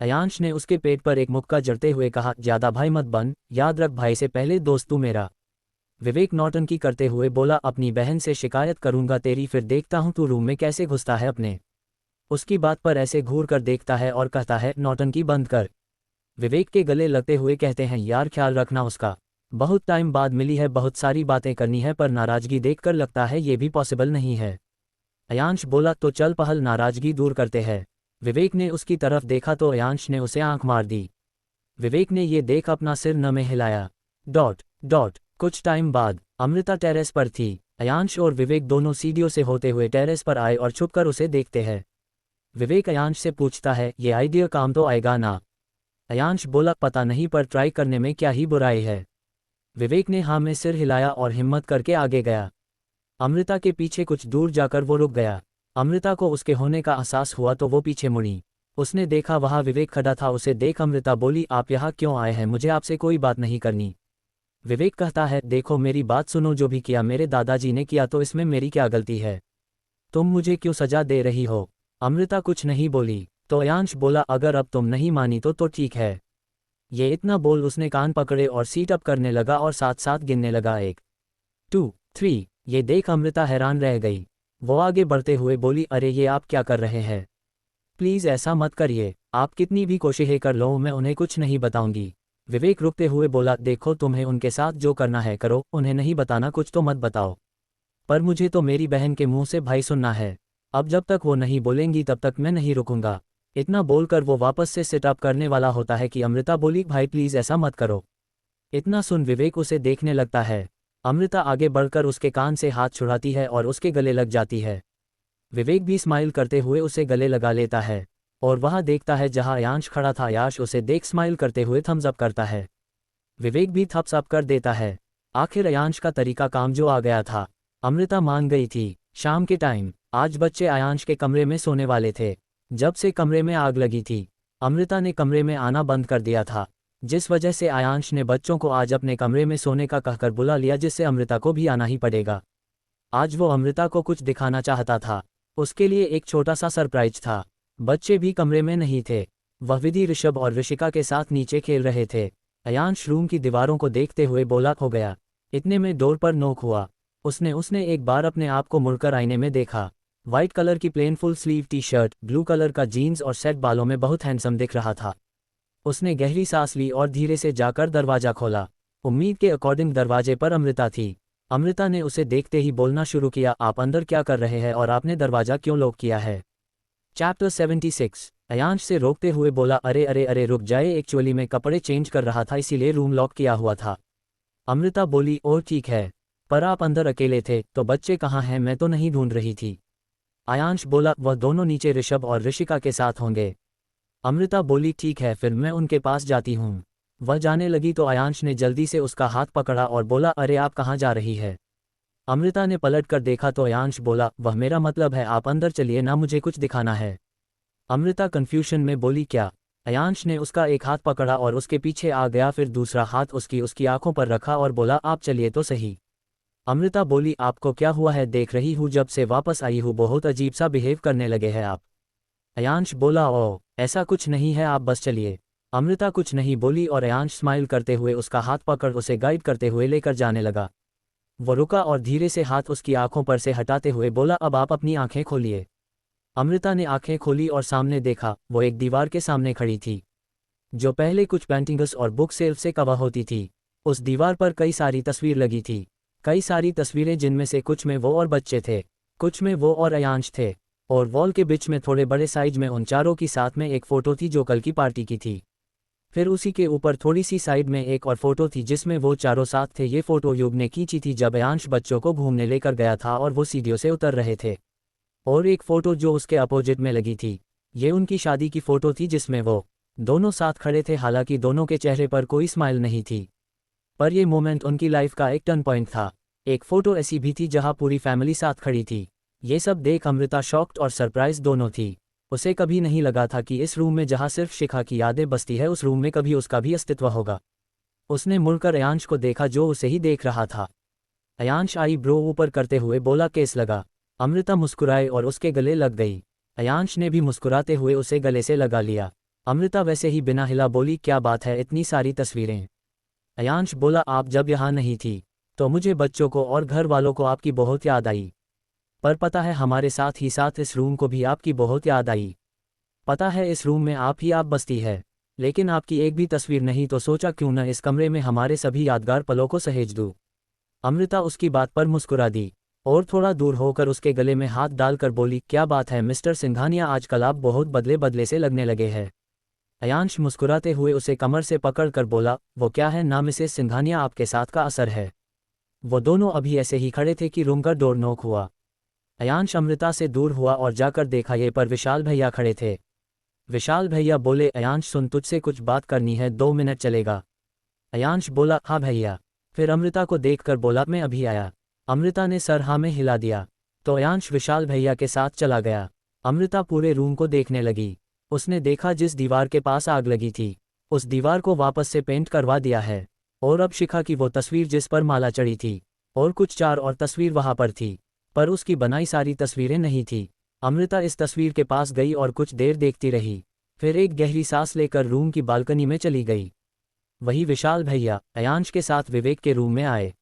अयांश ने उसके पेट पर एक मुक्का जड़ते हुए कहा, ज्यादा भाई मत बन, याद रख भाई से पहले दोस्त तू मेरा। विवेक नौटंकी करते हुए बोला, अपनी बहन से शिकायत करूंगा तेरी, फिर देखता हूँ तू रूम में कैसे घुसता है अपने। उसकी बात पर ऐसे घूर कर देखता है और कहता है, नौटंकी बंद कर। विवेक के गले लगते हुए कहते हैं, यार ख्याल रखना उसका। बहुत टाइम बाद मिली है, बहुत सारी बातें करनी है, पर नाराजगी देखकर लगता है ये भी पॉसिबल नहीं है। अयांश बोला, तो चल पहल नाराजगी दूर करते हैं। विवेक ने उसकी तरफ देखा तो अयांश ने उसे आंख मार दी। विवेक ने ये देख अपना सिर न में हिलाया। डॉट डॉट कुछ टाइम बाद अमृता टेरेस पर थी। अयांश और विवेक दोनों सीढ़ियों से होते हुए टेरेस पर आए और छुपकर उसे देखते हैं। विवेक अयांश से पूछता है, ये आइडिया काम तो आएगा ना? अयांश बोला, पता नहीं, पर ट्राई करने में क्या ही बुराई है। विवेक ने हाँ में सिर हिलाया और हिम्मत करके आगे गया। अमृता के पीछे कुछ दूर जाकर वो रुक गया। अमृता को उसके होने का एहसास हुआ तो वो पीछे मुड़ी। उसने देखा वहाँ विवेक खड़ा था। उसे देख अमृता बोली, आप यहाँ क्यों आए हैं? मुझे आपसे कोई बात नहीं करनी। विवेक कहता है, देखो मेरी बात सुनो, जो भी किया मेरे दादाजी ने किया, तो इसमें मेरी क्या गलती है? तुम मुझे क्यों सजा दे रही हो? अमृता कुछ नहीं बोली। तो अयांश बोला, अगर अब तुम नहीं मानी तो ठीक है। ये इतना बोल उसने कान पकड़े और सीट अप करने लगा और साथ साथ गिनने लगा, 1 2 3। ये देख अमृता हैरान रह गई। वो आगे बढ़ते हुए बोली, अरे ये आप क्या कर रहे हैं? प्लीज़ ऐसा मत करिए, आप कितनी भी कोशिशें कर लो मैं उन्हें कुछ नहीं बताऊंगी। विवेक रुकते हुए बोला, देखो तुम्हें उनके साथ जो करना है करो, उन्हें नहीं बताना कुछ तो मत बताओ, पर मुझे तो मेरी बहन के मुंह से भाई सुनना है। अब जब तक वो नहीं बोलेंगी तब तक मैं नहीं रुकूंगा। इतना बोलकर वो वापस से सिटअप करने वाला होता है कि अमृता बोली, भाई प्लीज़ ऐसा मत करो। इतना सुन विवेक उसे देखने लगता है। अमृता आगे बढ़कर उसके कान से हाथ छुड़ाती है और उसके गले लग जाती है। विवेक भी स्माइल करते हुए उसे गले लगा लेता है और वहां देखता है जहां अयांश खड़ा था। अयांश उसे देख स्माइल करते हुए थम्स अप करता है। विवेक भी थम्स अप कर देता है। आखिर अयांश का तरीका काम जो आ गया था। अमृता मान गई थी। शाम के टाइम आज बच्चे अयांश के कमरे में सोने वाले थे। जब से कमरे में आग लगी थी, अमृता ने कमरे में आना बंद कर दिया था, जिस वजह से अयांश ने बच्चों को आज अपने कमरे में सोने का कहकर बुला लिया, जिससे अमृता को भी आना ही पड़ेगा। आज वो अमृता को कुछ दिखाना चाहता था। उसके लिए एक छोटा सा सरप्राइज था। बच्चे भी कमरे में नहीं थे। वह विधि, ऋषभ और ऋषिका के साथ नीचे खेल रहे थे। अयांश रूम की दीवारों को देखते हुए बोला, हो गया। इतने में डोर पर नॉक हुआ। उसने एक बार अपने आप को मुड़कर आईने में देखा। वाइट कलर की plain full sleeve T shirt, blue colour का जीन्स और सेट बालों में बहुत हैंडसम दिख रहा था। उसने गहरी सांस ली और धीरे से जाकर दरवाजा खोला। उम्मीद के अकॉर्डिंग दरवाजे पर अमृता थी। अमृता ने उसे देखते ही बोलना शुरू किया, आप अंदर क्या कर रहे हैं और आपने दरवाजा क्यों लॉक किया है? चैप्टर 76। अयांश से रोकते हुए बोला, अरे अरे अरे रुक जाए, एक्चुअली मैं कपड़े चेंज कर रहा था, इसीलिए रूम लॉक किया हुआ था। अमृता बोली, और ठीक है, पर आप अंदर अकेले थे तो बच्चे कहाँ हैं? मैं तो नहीं ढूंढ रही थी। अयांश बोला, वह दोनों नीचे ऋषभ और ऋषिका के साथ होंगे। अमृता बोली, ठीक है, फिर मैं उनके पास जाती हूँ। वह जाने लगी तो अयांश ने जल्दी से उसका हाथ पकड़ा और बोला, अरे आप कहाँ जा रही है? अमृता ने पलट कर देखा तो अयांश बोला, वह मेरा मतलब है आप अंदर चलिए ना, मुझे कुछ दिखाना है। अमृता कंफ्यूजन में बोली, क्या? अयांश ने उसका एक हाथ पकड़ा और उसके पीछे आ गया, फिर दूसरा हाथ उसकी आंखों पर रखा और बोला, आप चलिए तो सही। अमृता बोली, आपको क्या हुआ है? देख रही हूँ जब से वापस आई हूँ बहुत अजीब सा बिहेव करने लगे हैं आप। अयांश बोला, ओ ऐसा कुछ नहीं है, आप बस चलिए। अमृता कुछ नहीं बोली और अयांश स्माइल करते हुए उसका हाथ पकड़ उसे गाइड करते हुए लेकर जाने लगा। वो रुका और धीरे से हाथ उसकी आंखों पर से हटाते हुए बोला, अब आप अपनी आंखें खोलिए। अमृता ने आंखें खोली और सामने देखा, वो एक दीवार के सामने खड़ी थी, जो पहले कुछ पेंटिंग्स और बुक सेल्फ से कवर होती थी। उस दीवार पर कई सारी तस्वीर लगी थी, कई सारी तस्वीरें, जिनमें से कुछ में वो और बच्चे थे, कुछ में वो और अयांश थे, और वॉल के बीच में थोड़े बड़े साइज में उन चारों की साथ में एक फ़ोटो थी जो कल की पार्टी की थी। फिर उसी के ऊपर थोड़ी सी साइड में एक और फोटो थी जिसमें वो चारों साथ थे। ये फोटो युग ने खींची थी जब अयांश बच्चों को घूमने लेकर गया था और वो सीढ़ियों से उतर रहे थे। और एक फोटो जो उसके अपोजिट में लगी थी, ये उनकी शादी की फोटो थी जिसमें वो दोनों साथ खड़े थे। हालांकि दोनों के चेहरे पर कोई स्माइल नहीं थी, पर ये मोमेंट उनकी लाइफ का एक टर्न पॉइंट था। एक फोटो ऐसी भी थी जहां पूरी फैमिली साथ खड़ी थी। ये सब देख अमृता शॉक्ड और सरप्राइज दोनों थी। उसे कभी नहीं लगा था कि इस रूम में जहां सिर्फ शिखा की यादें बसती है, उस रूम में कभी उसका भी अस्तित्व होगा। उसने मुड़कर अयांश को देखा जो उसे ही देख रहा था। अयांश आई ब्रो ऊपर करते हुए बोला, केस लगा? अमृता मुस्कुराए और उसके गले लग गई। अयांश ने भी मुस्कुराते हुए उसे गले से लगा लिया। अमृता वैसे ही बिना हिला बोली, क्या बात है, इतनी सारी तस्वीरें? अयांश बोला, आप जब यहाँ नहीं थी तो मुझे बच्चों को और घर वालों को आपकी बहुत याद आई। पर पता है, हमारे साथ ही साथ इस रूम को भी आपकी बहुत याद आई। पता है, इस रूम में आप ही आप बसती है, लेकिन आपकी एक भी तस्वीर नहीं, तो सोचा क्यों न इस कमरे में हमारे सभी यादगार पलों को सहेज दूँ। अमृता उसकी बात पर मुस्कुरा दी और थोड़ा दूर होकर उसके गले में हाथ डालकर बोली, क्या बात है मिस्टर सिंघानिया, आजकल आप बहुत बदले बदले से लगने लगे हैं। अयांश मुस्कुराते हुए उसे कमर से पकड़ कर बोला, वो क्या है ना मिसेस सिंघानिया, आपके साथ का असर है। वो दोनों अभी ऐसे ही खड़े थे कि रूम का डोर नॉक हुआ। अयांश अमृता से दूर हुआ और जाकर देखा ये पर विशाल भैया खड़े थे। विशाल भैया बोले, अयांश सुन, तुझसे कुछ बात करनी है, 2 मिनट चलेगा? अयांश बोला, हाँ भैया। फिर अमृता को देखकर बोला, मैं अभी आया। अमृता ने सर हाँ में हिला दिया तो अयांश विशाल भैया के साथ चला गया। अमृता पूरे रूम को देखने लगी। उसने देखा जिस दीवार के पास आग लगी थी, उस दीवार को वापस से पेंट करवा दिया है, और अब शिखा की वो तस्वीर जिस पर माला चढ़ी थी, और कुछ 4 और तस्वीर वहां पर थी, पर उसकी बनाई सारी तस्वीरें नहीं थी। अमृता इस तस्वीर के पास गई और कुछ देर देखती रही, फिर एक गहरी सांस लेकर रूम की बालकनी में चली गई। वही विशाल भैया अयांश के साथ विवेक के रूम में आए।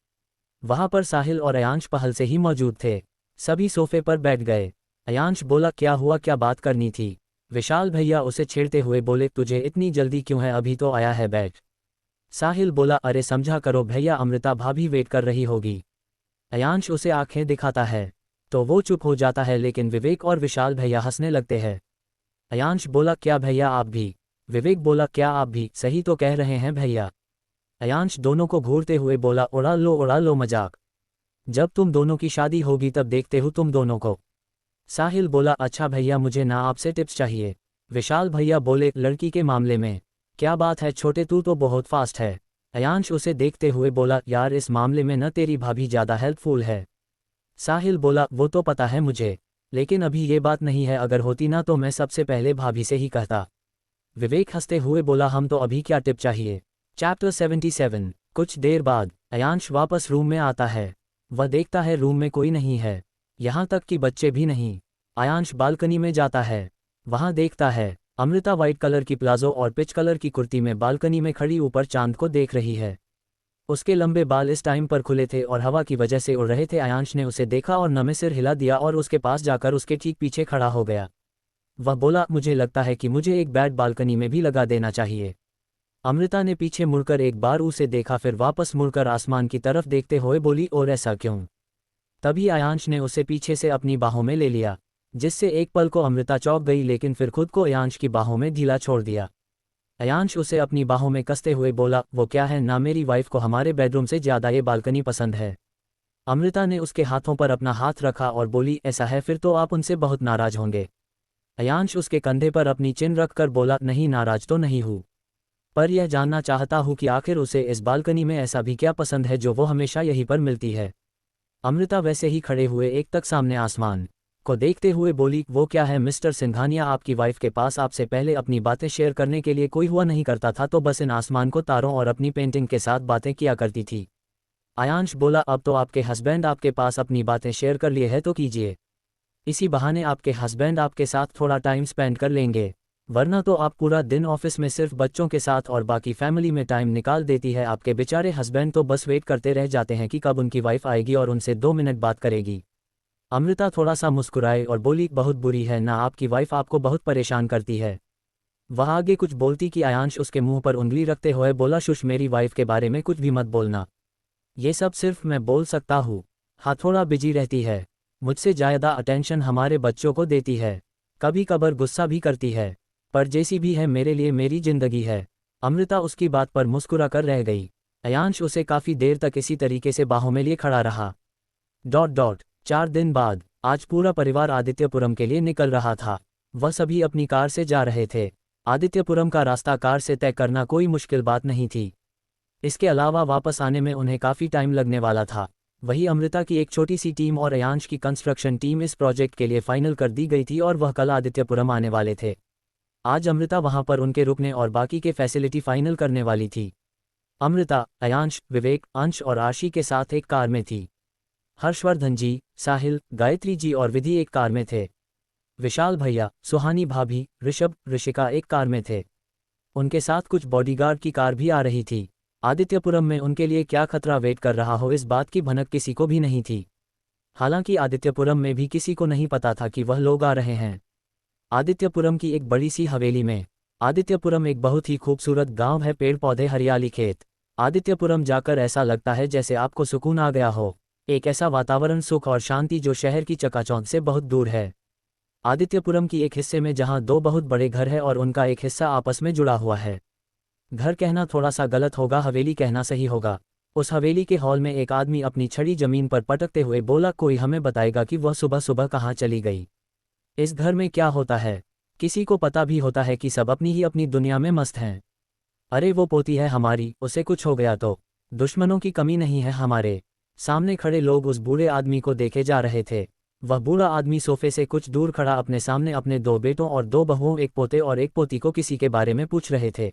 वहां पर साहिल और अयांश पहल से ही मौजूद थे। सभी सोफे पर बैठ गए। अयांश बोला, क्या हुआ, क्या बात करनी थी? विशाल भैया उसे छेड़ते हुए बोले, तुझे इतनी जल्दी क्यों है, अभी तो आया है, बैठ। साहिल बोला, अरे समझा करो भैया, अमृता भाभी वेट कर रही होगी। अयांश उसे आंखें दिखाता है तो वो चुप हो जाता है, लेकिन विवेक और विशाल भैया हंसने लगते हैं। अयांश बोला, क्या भैया आप भी? विवेक बोला, क्या आप भी? सही तो कह रहे हैं भैया। अयांश दोनों को घूरते हुए बोला, उड़ा लो मजाक। जब तुम दोनों की शादी होगी तब देखते हो तुम दोनों को। साहिल बोला, अच्छा भैया, मुझे ना आपसे टिप्स चाहिए। विशाल भैया बोले, लड़की के मामले में? क्या बात है छोटे, तू तो बहुत फास्ट है। अयांश उसे देखते हुए बोला, यार इस मामले में न तेरी भाभी ज़्यादा हेल्पफुल है। साहिल बोला, वो तो पता है मुझे, लेकिन अभी ये बात नहीं है, अगर होती ना तो मैं सबसे पहले भाभी से ही कहता। विवेक हंसते हुए बोला, हम तो अभी क्या टिप चाहिए। चैप्टर 77। कुछ देर बाद अयांश वापस रूम में आता है। वह देखता है रूम में कोई नहीं है, यहाँ तक कि बच्चे भी नहीं। अयांश बालकनी में जाता है। वहाँ देखता है अमृता वाइट कलर की प्लाजो और पिच कलर की कुर्ती में बालकनी में खड़ी ऊपर चांद को देख रही है। उसके लंबे बाल इस टाइम पर खुले थे और हवा की वजह से उड़ रहे थे। अयांश ने उसे देखा और नमे सिर हिला दिया और उसके पास जाकर उसके ठीक पीछे खड़ा हो गया। वह बोला, मुझे लगता है कि मुझे एक बैट बालकनी में भी लगा देना चाहिए। अमृता ने पीछे मुड़कर एक बार उसे देखा, फिर वापस मुड़कर आसमान की तरफ देखते हुए बोली, और ऐसा क्यों। तभी अयांश ने उसे पीछे से अपनी बाहों में ले लिया, जिससे एक पल को अमृता चौंक गई, लेकिन फिर खुद को अयांश की बाहों में ढीला छोड़ दिया। अयांश उसे अपनी बाहों में कसते हुए बोला, वो क्या है ना, मेरी वाइफ को हमारे बेडरूम से ज़्यादा ये बालकनी पसंद है। अमृता ने उसके हाथों पर अपना हाथ रखा और बोली, ऐसा है फिर तो आप उनसे बहुत नाराज होंगे। अयांश उसके कंधे पर अपनी चिन रखकर बोला, नहीं नाराज तो नहीं हूँ, पर यह जानना चाहता हूँ कि आखिर उसे इस बालकनी में ऐसा भी क्या पसंद है जो वो हमेशा यहीं पर मिलती है। अमृता वैसे ही खड़े हुए एक तक सामने आसमान को देखते हुए बोली, वो क्या है मिस्टर सिंघानिया, आपकी वाइफ के पास आपसे पहले अपनी बातें शेयर करने के लिए कोई हुआ नहीं करता था, तो बस इन आसमान को, तारों और अपनी पेंटिंग के साथ बातें किया करती थी। अयांश बोला, अब तो आपके हस्बैंड आपके पास अपनी बातें शेयर कर लिए है तो कीजिए, इसी बहाने आपके हस्बैंड आपके साथ थोड़ा टाइम स्पेंड कर लेंगे, वरना तो आप पूरा दिन ऑफिस में सिर्फ बच्चों के साथ और बाकी फैमिली में टाइम निकाल देती है। आपके बेचारे हस्बैंड तो बस वेट करते रह जाते हैं कि कब उनकी वाइफ आएगी और उनसे 2 मिनट बात करेगी। अमृता थोड़ा सा मुस्कुराई और बोली, बहुत बुरी है ना, आपकी वाइफ आपको बहुत परेशान करती है। वह आगे कुछ बोलती कि अयांश उसके मुंह पर उंगली रखते हुए बोला, शुश, मेरी वाइफ के बारे में कुछ भी मत बोलना, ये सब सिर्फ मैं बोल सकता हूँ। हाँ, थोड़ा बिजी रहती है, मुझसे ज़्यादा अटेंशन हमारे बच्चों को देती है, कभी कभार गुस्सा भी करती है, पर जैसी भी है मेरे लिए मेरी जिंदगी है। अमृता उसकी बात पर मुस्कुरा कर रह गई। अयांश उसे काफ़ी देर तक इसी तरीके से बाहों में लिए खड़ा रहा। 4 दिन बाद आज पूरा परिवार आदित्यपुरम के लिए निकल रहा था। वह सभी अपनी कार से जा रहे थे। आदित्यपुरम का रास्ता कार से तय करना कोई मुश्किल बात नहीं थी। इसके अलावा वापस आने में उन्हें काफ़ी टाइम लगने वाला था। वही अमृता की एक छोटी सी टीम और अयांश की कंस्ट्रक्शन टीम इस प्रोजेक्ट के लिए फाइनल कर दी गई थी और वह कल आदित्यपुरम आने वाले थे। आज अमृता वहां पर उनके रुकने और बाकी के फैसिलिटी फाइनल करने वाली थी। अमृता, अयांश, विवेक, अंश और आशी के साथ एक कार में थी। हर्षवर्धन जी, साहिल, गायत्री जी और विधि एक कार में थे। विशाल भैया, सुहानी भाभी, ऋषभ, ऋषिका एक कार में थे। उनके साथ कुछ बॉडीगार्ड की कार भी आ रही थी। आदित्यपुरम में उनके लिए क्या खतरा वेट कर रहा हो, इस बात की भनक किसी को भी नहीं थी। हालांकि आदित्यपुरम में भी किसी को नहीं पता था कि वह लोग आ रहे हैं। आदित्यपुरम की एक बड़ी सी हवेली में। आदित्यपुरम एक बहुत ही खूबसूरत गांव है, पेड़ पौधे, हरियाली, खेत। आदित्यपुरम जाकर ऐसा लगता है जैसे आपको सुकून आ गया हो, एक ऐसा वातावरण, सुख और शांति जो शहर की चकाचौंध से बहुत दूर है। आदित्यपुरम की एक हिस्से में जहां 2 बहुत बड़े घर हैं और उनका एक हिस्सा आपस में जुड़ा हुआ है। घर कहना थोड़ा सा गलत होगा, हवेली कहना सही होगा। उस हवेली के हॉल में एक आदमी अपनी छड़ी जमीन पर पटकते हुए बोला, कोई हमें बताएगा कि वह सुबह सुबह कहाँ चली गई। इस घर में क्या होता है, किसी को पता भी होता है कि सब अपनी ही अपनी दुनिया में मस्त हैं। अरे वो पोती है हमारी, उसे कुछ हो गया तो दुश्मनों की कमी नहीं है हमारे। सामने खड़े लोग उस बूढ़े आदमी को देखे जा रहे थे। वह बूढ़ा आदमी सोफे से कुछ दूर खड़ा अपने सामने अपने 2 बेटों और 2 बहुओं, एक पोते और एक पोती को किसी के बारे में पूछ रहे थे।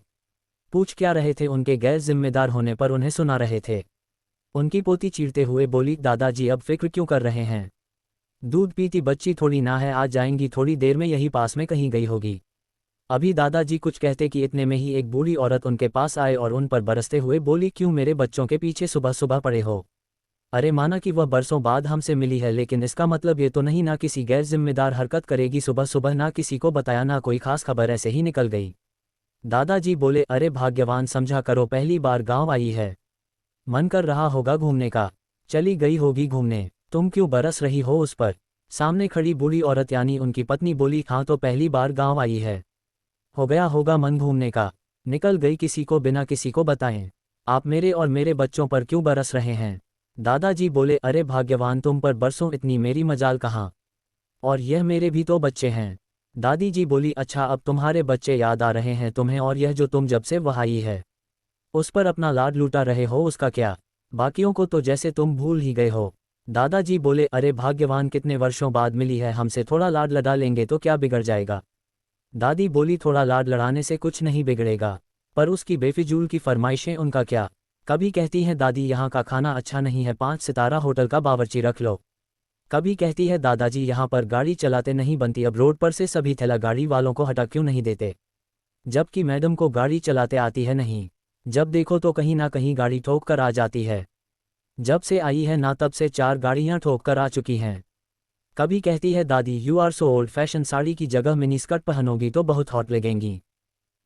पूछ क्या रहे थे, उनके गैर जिम्मेदार होने पर उन्हें सुना रहे थे। उनकी पोती चीरते हुए बोली, दादाजी अब फिक्र क्यों कर रहे हैं, दूध पीती बच्ची थोड़ी ना है, आज जाएंगी, थोड़ी देर में यही पास में कहीं गई होगी। अभी दादाजी कुछ कहते कि इतने में ही एक बूढ़ी औरत उनके पास आए और उन पर बरसते हुए बोली, क्यों मेरे बच्चों के पीछे सुबह सुबह पड़े हो। अरे माना कि वह बरसों बाद हमसे मिली है, लेकिन इसका मतलब ये तो नहीं ना किसी गैर जिम्मेदार हरकत करेगी सुबह सुबह, ना किसी को बताया, ना कोई खास खबर, ऐसे ही निकल गई। दादाजी बोले, अरे भाग्यवान समझा करो, पहली बार गांव आई है, मन कर रहा होगा घूमने का, चली गई होगी घूमने, तुम क्यों बरस रही हो उस पर। सामने खड़ी बूढ़ी औरत यानी उनकी पत्नी बोली, हाँ तो पहली बार गांव आई है, हो गया होगा मन घूमने का, निकल गई किसी को बिना किसी को बताएं। आप मेरे और मेरे बच्चों पर क्यों बरस रहे हैं। दादाजी बोले, अरे भाग्यवान, तुम पर बरसों इतनी मेरी मजाल कहाँ, और यह मेरे भी तो बच्चे हैं। दादी जी बोली, अच्छा अब तुम्हारे बच्चे याद आ रहे हैं तुम्हें, और यह जो तुम जब से वह आई है उस पर अपना लाड लूटा रहे हो, उसका क्या। बाकियों को तो जैसे तुम भूल ही गए हो। दादाजी बोले, अरे भाग्यवान, कितने वर्षों बाद मिली है, हमसे थोड़ा लाड लड़ा लेंगे तो क्या बिगड़ जाएगा। दादी बोली, थोड़ा लाड लड़ाने से कुछ नहीं बिगड़ेगा, पर उसकी बेफिजूल की फरमाइशें उनका क्या। कभी कहती है दादी, यहाँ का खाना अच्छा नहीं है, 5 सितारा होटल का बावर्ची रख लो। कभी कहती है दादाजी, यहाँ पर गाड़ी चलाते नहीं बनती, अब रोड पर से सभी ठेला गाड़ी वालों को हटा क्यों नहीं देते, जबकि मैडम को गाड़ी चलाते आती है नहीं। जब देखो तो कहीं ना कहीं गाड़ी ठोक कर आ जाती है। जब से आई है ना तब से 4 गाड़ियाँ ठोक कर आ चुकी हैं। कभी कहती है दादी, you are so old fashion, sari की जगह मिनी स्कर्ट पहनोगी तो बहुत हॉट लगेंगी।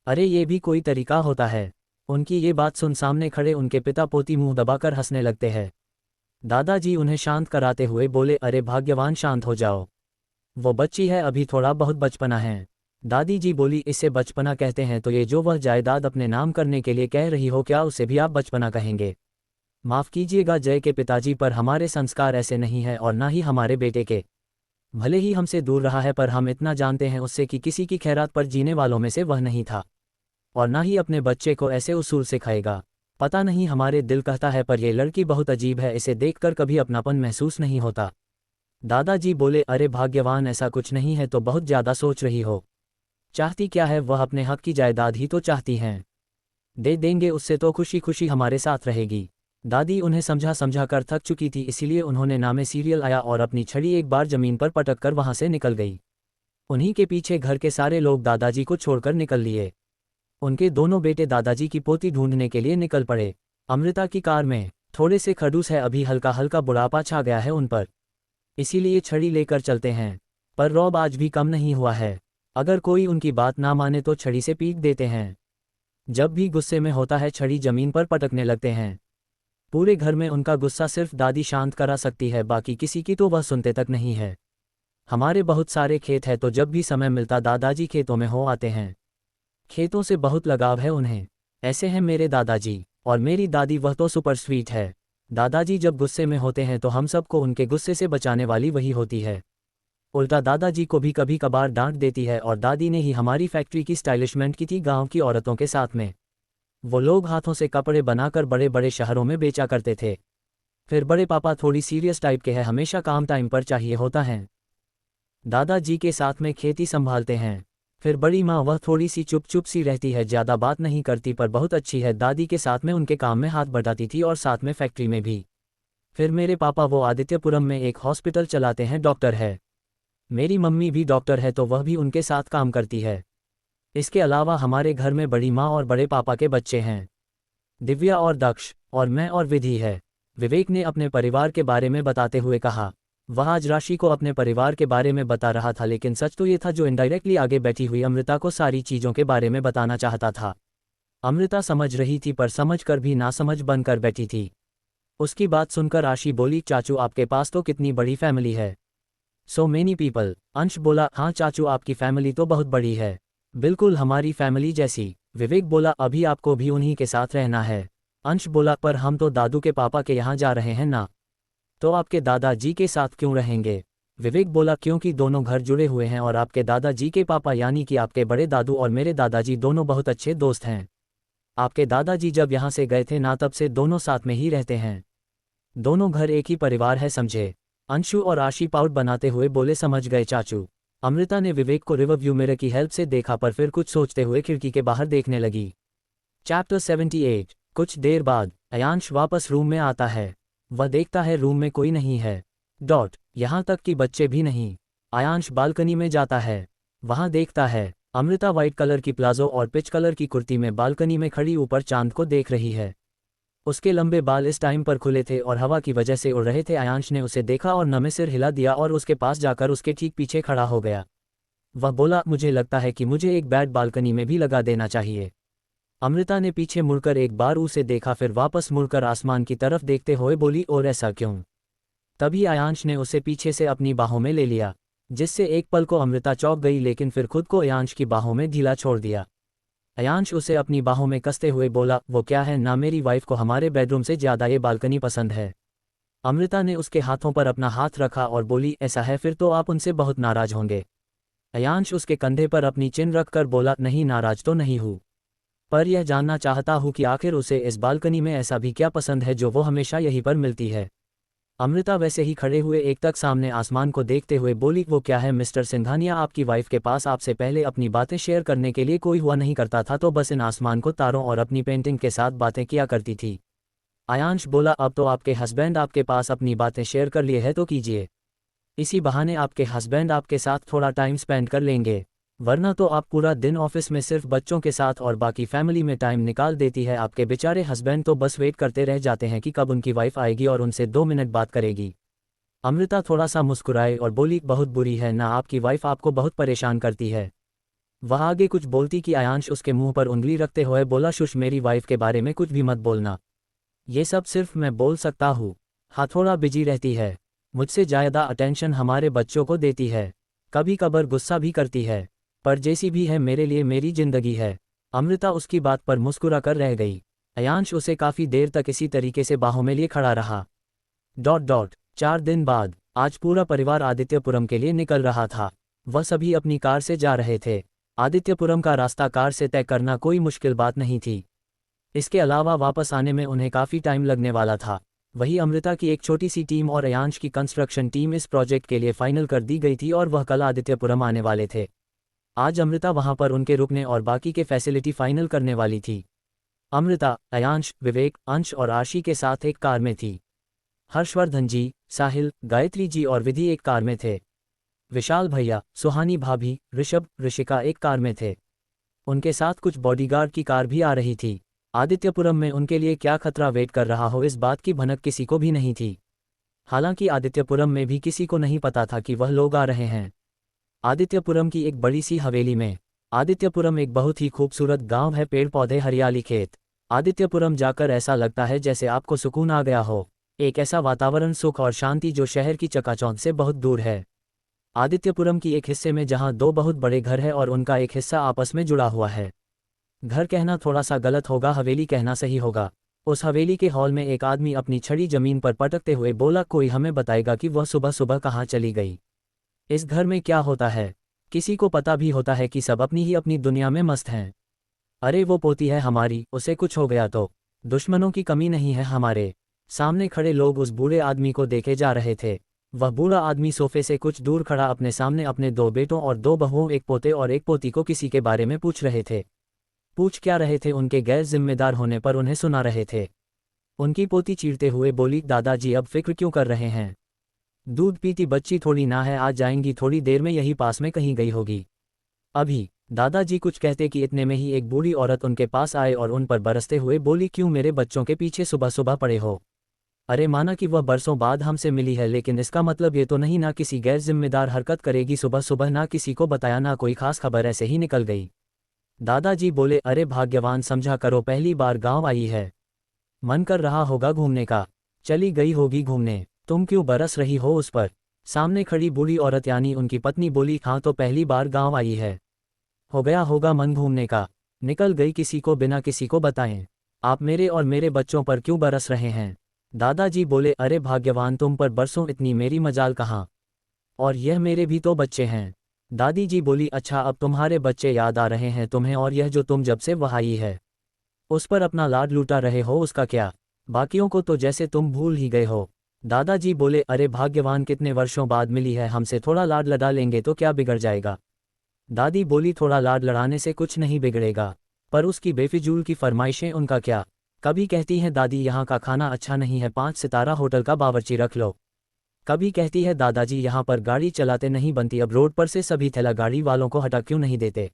अरे ये भी कोई तरीका होता है। उनकी ये बात सुन सामने खड़े उनके पिता पोती मुंह दबाकर हंसने लगते हैं। दादाजी उन्हें शांत कराते हुए बोले, अरे भाग्यवान, शांत हो जाओ, वो बच्ची है, अभी थोड़ा बहुत बचपना है। दादी जी बोली, इसे बचपना कहते हैं तो ये जो वह जायदाद अपने नाम करने के लिए कह रही हो, क्या उसे भी आप बचपना कहेंगे। माफ़ कीजिएगा जय के पिताजी, पर हमारे संस्कार ऐसे नहीं है और ना ही हमारे बेटे के। भले ही हमसे दूर रहा है पर हम इतना जानते हैं उससे कि किसी की खैरात पर जीने वालों में से वह नहीं था, और ना ही अपने बच्चे को ऐसे उसूल सिखाएगा। पता नहीं, हमारे दिल कहता है, पर यह लड़की बहुत अजीब है, इसे देखकर कभी अपनापन महसूस नहीं होता। दादाजी बोले, अरे भाग्यवान, ऐसा कुछ नहीं है तो बहुत ज़्यादा सोच रही हो। चाहती क्या है, वह अपने हक की जायदाद ही तो चाहती हैं। दे देंगे उससे तो खुशी खुशी हमारे साथ रहेगी। दादी उन्हें समझा समझा कर थक चुकी थी, इसीलिए उन्होंने नामे सीरियल आया और अपनी छड़ी एक बार जमीन पर पटक कर वहां से निकल गई। उन्हीं के पीछे घर के सारे लोग दादाजी को छोड़कर निकल लिए। उनके दोनों बेटे दादाजी की पोती ढूंढने के लिए निकल पड़े। अमृता की कार में थोड़े से खड़ूस है, अभी हल्का हल्का बुढ़ापा छा गया है उन पर, इसीलिए छड़ी लेकर चलते हैं, पर रौब आज भी कम नहीं हुआ है। अगर कोई उनकी बात ना माने तो छड़ी से पीट देते हैं। जब भी गुस्से में होता है छड़ी जमीन पर पटकने लगते हैं। पूरे घर में उनका गुस्सा सिर्फ दादी शांत करा सकती है, बाकी किसी की तो वह सुनते तक नहीं है। हमारे बहुत सारे खेत हैं तो जब भी समय मिलता दादाजी खेतों में हो आते हैं। खेतों से बहुत लगाव है उन्हें। ऐसे हैं मेरे दादाजी और मेरी दादी, वह तो सुपर स्वीट है। दादाजी जब गुस्से में होते हैं तो हम सबको उनके गुस्से से बचाने वाली वही होती है। उल्टा दादाजी को भी कभी कभार डांट देती है, और दादी ने ही हमारी फैक्ट्री की स्टाइलिशमेंट की थी गांव की औरतों के साथ में। वो लोग हाथों से कपड़े बनाकर बड़े बड़े शहरों में बेचा करते थे। फिर बड़े पापा थोड़ी सीरियस टाइप के हैं, हमेशा काम टाइम पर चाहिए होता है। दादाजी के साथ में खेती संभालते हैं। फिर बड़ी माँ, वह थोड़ी सी चुप चुप सी रहती है, ज़्यादा बात नहीं करती पर बहुत अच्छी है। दादी के साथ में उनके काम में हाथ बटाती थी और साथ में फैक्ट्री में भी। फिर मेरे पापा, वो आदित्यपुरम में एक हॉस्पिटल चलाते हैं, डॉक्टर है। मेरी मम्मी भी डॉक्टर है तो वह भी उनके साथ काम करती है। इसके अलावा हमारे घर में बड़ी माँ और बड़े पापा के बच्चे हैं, दिव्या और दक्ष, और मैं और विधि है। विवेक ने अपने परिवार के बारे में बताते हुए कहा। वह आज राशि को अपने परिवार के बारे में बता रहा था, लेकिन सच तो ये था जो इनडायरेक्टली आगे बैठी हुई अमृता को सारी चीज़ों के बारे में बताना चाहता था। अमृता समझ रही थी पर समझ कर भी नासमझ बनकर बैठी थी। उसकी बात सुनकर राशि बोली, चाचू आपके पास तो कितनी बड़ी फैमिली है, सो मेनी पीपल। अंश बोला, हाँ चाचू, आपकी फैमिली तो बहुत बड़ी है, बिल्कुल हमारी फैमिली जैसी। विवेक बोला, अभी आपको भी उन्हीं के साथ रहना है। अंश बोला, पर हम तो दादू के पापा के यहाँ जा रहे हैं ना, तो आपके दादाजी के साथ क्यों रहेंगे। विवेक बोला, क्योंकि दोनों घर जुड़े हुए हैं और आपके दादाजी के पापा यानी कि आपके बड़े दादू और मेरे दादाजी दोनों बहुत अच्छे दोस्त हैं। आपके दादाजी जब यहाँ से गए थे ना तब से दोनों साथ में ही रहते हैं। दोनों घर एक ही परिवार है, समझे। अंशु और आशी पाउट बनाते हुए बोले, समझ गए चाचू। अमृता ने विवेक को रिवरव्यू मिरर की हेल्प से देखा, पर फिर कुछ सोचते हुए खिड़की के बाहर देखने लगी। चैप्टर 78। कुछ देर बाद अयांश वापस रूम में आता है। वह देखता है रूम में कोई नहीं है, यहाँ तक कि बच्चे भी नहीं। अयांश बालकनी में जाता है। वहां देखता है अमृता वाइट कलर की प्लाजो और पिच कलर की कुर्ती में बालकनी में खड़ी ऊपर चांद को देख रही है। उसके लंबे बाल इस टाइम पर खुले थे और हवा की वजह से उड़ रहे थे। अयांश ने उसे देखा और नमे सिर हिला दिया और उसके पास जाकर उसके ठीक पीछे खड़ा हो गया। वह बोला, मुझे लगता है कि मुझे एक बैट बालकनी में भी लगा देना चाहिए। अमृता ने पीछे मुड़कर एक बार उसे देखा, फिर वापस मुड़कर आसमान की तरफ देखते हुए बोली, और ऐसा क्यों। तभी अयांश ने उसे पीछे से अपनी बाहों में ले लिया, जिससे एक पल को अमृता चौंक गई, लेकिन फिर खुद को अयांश की बाहों में ढीला छोड़ दिया। अयांश उसे अपनी बाहों में कसते हुए बोला, वो क्या है ना, मेरी वाइफ को हमारे बेडरूम से ज़्यादा ये बालकनी पसंद है। अमृता ने उसके हाथों पर अपना हाथ रखा और बोली, ऐसा है फिर तो आप उनसे बहुत नाराज होंगे। अयांश उसके कंधे पर अपनी चिन रखकर बोला, नहीं नाराज तो नहीं हूँ, पर यह जानना चाहता हूँ कि आखिर उसे इस बालकनी में ऐसा भी क्या पसंद है जो वो हमेशा यहीं पर मिलती है। अमृता वैसे ही खड़े हुए एकटक सामने आसमान को देखते हुए बोली, वो क्या है मिस्टर सिंघानिया, आपकी वाइफ के पास आपसे पहले अपनी बातें शेयर करने के लिए कोई हुआ नहीं करता था, तो बस इन आसमान को, तारों और अपनी पेंटिंग के साथ बातें किया करती थी। आयांश बोला, अब तो आपके हस्बैंड आपके पास अपनी बातें शेयर कर लिए है तो कीजिए। इसी बहाने आपके हस्बैंड आपके साथ थोड़ा टाइम स्पेंड कर लेंगे, वरना तो आप पूरा दिन ऑफिस में सिर्फ बच्चों के साथ और बाकी फैमिली में टाइम निकाल देती है। आपके बेचारे हस्बैंड तो बस वेट करते रह जाते हैं कि कब उनकी वाइफ आएगी और उनसे 2 मिनट बात करेगी। अमृता थोड़ा सा मुस्कुराई और बोली, बहुत बुरी है ना आपकी वाइफ, आपको बहुत परेशान करती है। वह आगे कुछ बोलती कि आयांश उसके मुंह पर उंगली रखते हुए बोला, शुश, मेरी वाइफ के बारे में कुछ भी मत बोलना। ये सब सिर्फ मैं बोल सकता हूँ। हाँ, थोड़ा बिजी रहती है, मुझसे ज़्यादा अटेंशन हमारे बच्चों को देती है, कभी कभार गुस्सा भी करती है, पर जैसी भी है मेरे लिए मेरी जिंदगी है। अमृता उसकी बात पर मुस्कुरा कर रह गई। आयांश उसे काफ़ी देर तक इसी तरीके से बाहों में लिए खड़ा रहा। 4 दिन बाद आज पूरा परिवार आदित्यपुरम के लिए निकल रहा था। वह सभी अपनी कार से जा रहे थे। आदित्यपुरम का रास्ता कार से तय करना कोई मुश्किल बात नहीं थी। इसके अलावा वापस आने में उन्हें काफ़ी टाइम लगने वाला था। वही अमृता की एक छोटी सी टीम और आयांश की कंस्ट्रक्शन टीम इस प्रोजेक्ट के लिए फाइनल कर दी गई थी और वह कल आदित्यपुरम आने वाले थे। आज अमृता वहां पर उनके रुकने और बाकी के फैसिलिटी फाइनल करने वाली थी। अमृता, आयांश, विवेक, अंश और आशी के साथ एक कार में थी। हर्षवर्धन जी, साहिल, गायत्री जी और विधि एक कार में थे। विशाल भैया, सुहानी भाभी, ऋषभ, ऋषिका एक कार में थे। उनके साथ कुछ बॉडीगार्ड की कार भी आ रही थी। आदित्यपुरम में उनके लिए क्या खतरा वेट कर रहा हो, इस बात की भनक किसी को भी नहीं थी। हालांकि आदित्यपुरम में भी किसी को नहीं पता था कि वह लोग आ रहे हैं। आदित्यपुरम की एक बड़ी सी हवेली में। आदित्यपुरम एक बहुत ही खूबसूरत गांव है, पेड़ पौधे, हरियाली, खेत। आदित्यपुरम जाकर ऐसा लगता है जैसे आपको सुकून आ गया हो, एक ऐसा वातावरण, सुख और शांति जो शहर की चकाचौंध से बहुत दूर है। आदित्यपुरम की एक हिस्से में जहां 2 बहुत बड़े घर हैं और उनका एक हिस्सा आपस में जुड़ा हुआ है। घर कहना थोड़ा सा गलत होगा, हवेली कहना सही होगा। उस हवेली के हॉल में एक आदमी अपनी छड़ी जमीन पर पटकते हुए बोला, कोई हमें बताएगा कि वह सुबह सुबह कहाँ चली गई? इस घर में क्या होता है? किसी को पता भी होता है कि सब अपनी ही अपनी दुनिया में मस्त हैं। अरे वो पोती है हमारी, उसे कुछ हो गया तो? दुश्मनों की कमी नहीं है हमारे। सामने खड़े लोग उस बूढ़े आदमी को देखे जा रहे थे। वह बूढ़ा आदमी सोफे से कुछ दूर खड़ा अपने सामने अपने 2 बेटों और 2 बहुओं, एक पोते और एक पोती को किसी के बारे में पूछ रहे थे। पूछ क्या रहे थे? उनके गैर जिम्मेदार होने पर उन्हें सुना रहे थे। उनकी पोती चीरते हुए बोली, दादाजी अब फिक्र क्यों कर रहे हैं? दूध पीती बच्ची थोड़ी ना है, आज जाएंगी थोड़ी देर में, यही पास में कहीं गई होगी। अभी दादाजी कुछ कहते कि इतने में ही एक बूढ़ी औरत उनके पास आए और उन पर बरसते हुए बोली, क्यों मेरे बच्चों के पीछे सुबह सुबह पड़े हो? अरे माना कि वह बरसों बाद हमसे मिली है, लेकिन इसका मतलब ये तो नहीं ना किसी गैर जिम्मेदार हरकत करेगी सुबह सुबह, ना किसी को बताया ना कोई खास खबर, ऐसे ही निकल गई। दादाजी बोले, अरे भाग्यवान समझा करो, पहली बार गांव आई है, मन कर रहा होगा घूमने का, चली गई होगी घूमने, तुम क्यों बरस रही हो उस पर? सामने खड़ी बूढ़ी औरत यानी उनकी पत्नी बोली, हाँ तो पहली बार गांव आई है, हो गया होगा मन घूमने का, निकल गई किसी को बिना किसी को बताएं। आप मेरे और मेरे बच्चों पर क्यों बरस रहे हैं? दादाजी बोले, अरे भाग्यवान तुम पर बरसों, इतनी मेरी मजाल कहाँ, और यह मेरे भी तो बच्चे हैं। दादी जी बोली, अच्छा अब तुम्हारे बच्चे याद आ रहे हैं तुम्हें, और यह जो तुम जब से वह आई है उस पर अपना लाड लूटा रहे हो, उसका क्या? बाकियों को तो जैसे तुम भूल ही गए हो। दादाजी बोले, अरे भाग्यवान कितने वर्षों बाद मिली है, हमसे थोड़ा लाड लड़ा लेंगे तो क्या बिगड़ जाएगा? दादी बोली, थोड़ा लाड लड़ाने से कुछ नहीं बिगड़ेगा, पर उसकी बेफिजूल की फरमाइशें, उनका क्या? कभी कहती है दादी यहाँ का खाना अच्छा नहीं है, 5 सितारा होटल का बावर्ची रख लो। कभी कहती है दादाजी यहाँ पर गाड़ी चलाते नहीं बनती, अब रोड पर से सभी थैला गाड़ी वालों को हटा क्यों नहीं देते?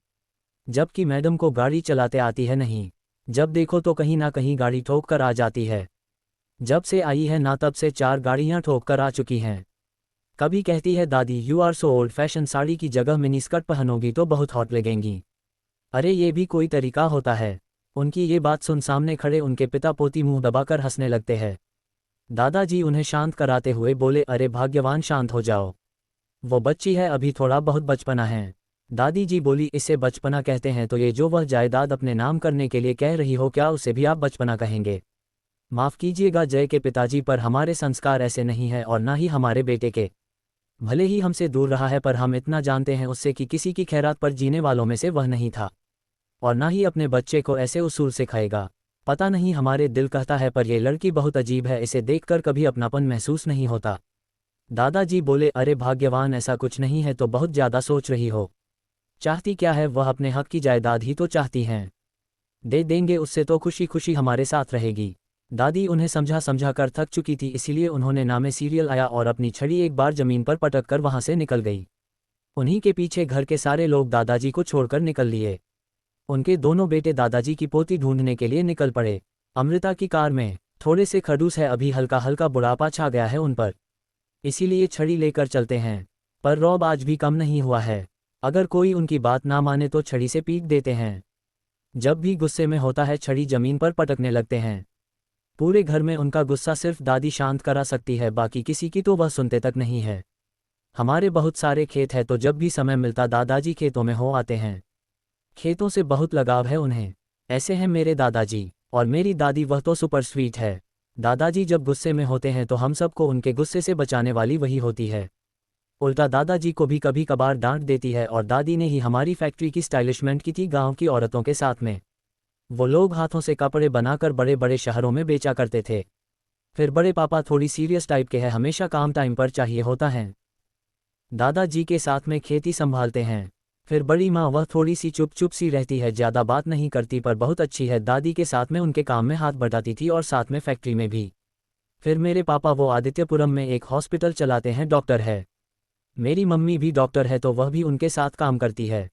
जबकि मैडम को गाड़ी चलाते आती है नहीं, जब देखो तो कहीं ना कहीं गाड़ी ठोक कर आ जाती है। जब से आई है ना तब से 4 गाड़ियाँ ठोक कर आ चुकी हैं। कभी कहती है दादी, you are so old fashion, sari की जगह मिनी स्कर्ट पहनोगी तो बहुत हॉट लगेंगी। अरे ये भी कोई तरीका होता है? उनकी ये बात सुन सामने खड़े उनके पिता पोती मुंह दबाकर हंसने लगते हैं। दादाजी उन्हें शांत कराते हुए बोले, अरे भाग्यवान शांत हो जाओ, वो बच्ची है, अभी थोड़ा बहुत बचपना है। दादी जी बोली, इसे बचपना कहते हैं तो ये जो वह जायदाद अपने नाम करने के लिए कह रही हो, क्या उसे भी आप बचपना कहेंगे? माफ़ कीजिएगा, जय के पिताजी, पर हमारे संस्कार ऐसे नहीं है और ना ही हमारे बेटे के। भले ही हमसे दूर रहा है पर हम इतना जानते हैं उससे कि किसी की खैरात पर जीने वालों में से वह नहीं था, और ना ही अपने बच्चे को ऐसे उसूल सिखाएगा। पता नहीं हमारे दिल कहता है पर यह लड़की बहुत अजीब है, इसे देखकर कभी अपनापन महसूस नहीं होता। दादाजी बोले, अरे भाग्यवान, ऐसा कुछ नहीं है तो बहुत ज़्यादा सोच रही हो। चाहती क्या है? वह अपने हक की जायदाद ही तो चाहती हैं। दे देंगे, उससे तो खुशी खुशी हमारे साथ रहेगी। दादी उन्हें समझा समझा कर थक चुकी थी, इसीलिए उन्होंने नामे सीरियल आया और अपनी छड़ी एक बार जमीन पर पटक कर वहां से निकल गई। उन्हीं के पीछे घर के सारे लोग दादाजी को छोड़कर निकल लिए। उनके दोनों बेटे दादाजी की पोती ढूंढने के लिए निकल पड़े। अमृता की कार में थोड़े से खड़ूस है, अभी हल्का हल्का बुढ़ापा छा गया है उन पर, इसीलिए छड़ी लेकर चलते हैं। पर रौब आज भी कम नहीं हुआ है। अगर कोई उनकी बात ना माने तो छड़ी से पीट देते हैं। जब भी गुस्से में होता है छड़ी जमीन पर पटकने लगते हैं। पूरे घर में उनका गुस्सा सिर्फ दादी शांत करा सकती है, बाकी किसी की तो वह सुनते तक नहीं है। हमारे बहुत सारे खेत हैं तो जब भी समय मिलता दादाजी खेतों में हो आते हैं। खेतों से बहुत लगाव है उन्हें। ऐसे हैं मेरे दादाजी और मेरी दादी, वह तो सुपर स्वीट है। दादाजी जब गुस्से में होते हैं तो हम सबको उनके गुस्से से बचाने वाली वही होती है। उल्टा दादाजी को भी कभी कभार डांट देती है, और दादी ने ही हमारी फैक्ट्री की स्टाइलिशमेंट की थी गांव की औरतों के साथ में। वो लोग हाथों से कपड़े बनाकर बड़े बड़े शहरों में बेचा करते थे। फिर बड़े पापा थोड़ी सीरियस टाइप के हैं, हमेशा काम टाइम पर चाहिए होता है। दादाजी के साथ में खेती संभालते हैं। फिर बड़ी माँ, वह थोड़ी सी चुप चुप सी रहती है, ज़्यादा बात नहीं करती पर बहुत अच्छी है। दादी के साथ में उनके काम में हाथ बटाती थी और साथ में फैक्ट्री में भी। फिर मेरे पापा, वो आदित्यपुरम में एक हॉस्पिटल चलाते हैं, डॉक्टर है। मेरी मम्मी भी डॉक्टर है तो वह भी उनके साथ काम करती है।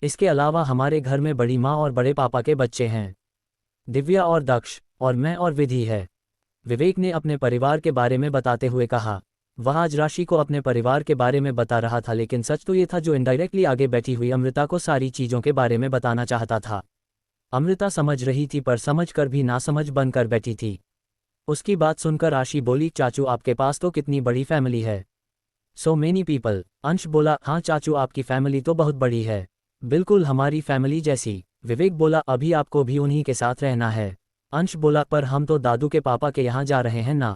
इसके अलावा हमारे घर में बड़ी माँ और बड़े पापा के बच्चे हैं, दिव्या और दक्ष, और मैं और विधि है। विवेक ने अपने परिवार के बारे में बताते हुए कहा। वह आज राशि को अपने परिवार के बारे में बता रहा था, लेकिन सच तो ये था जो इनडायरेक्टली आगे बैठी हुई अमृता को सारी चीज़ों के बारे में बताना चाहता था। अमृता समझ रही थी पर समझ कर भी नासमझ बनकर बैठी थी। उसकी बात सुनकर राशि बोली, चाचू आपके पास तो कितनी बड़ी फैमिली है, सो मेनी पीपल। अंश बोला, हाँ चाचू आपकी फैमिली तो बहुत बड़ी है, बिल्कुल हमारी फैमिली जैसी। विवेक बोला, अभी आपको भी उन्हीं के साथ रहना है। अंश बोला, पर हम तो दादू के पापा के यहाँ जा रहे हैं ना,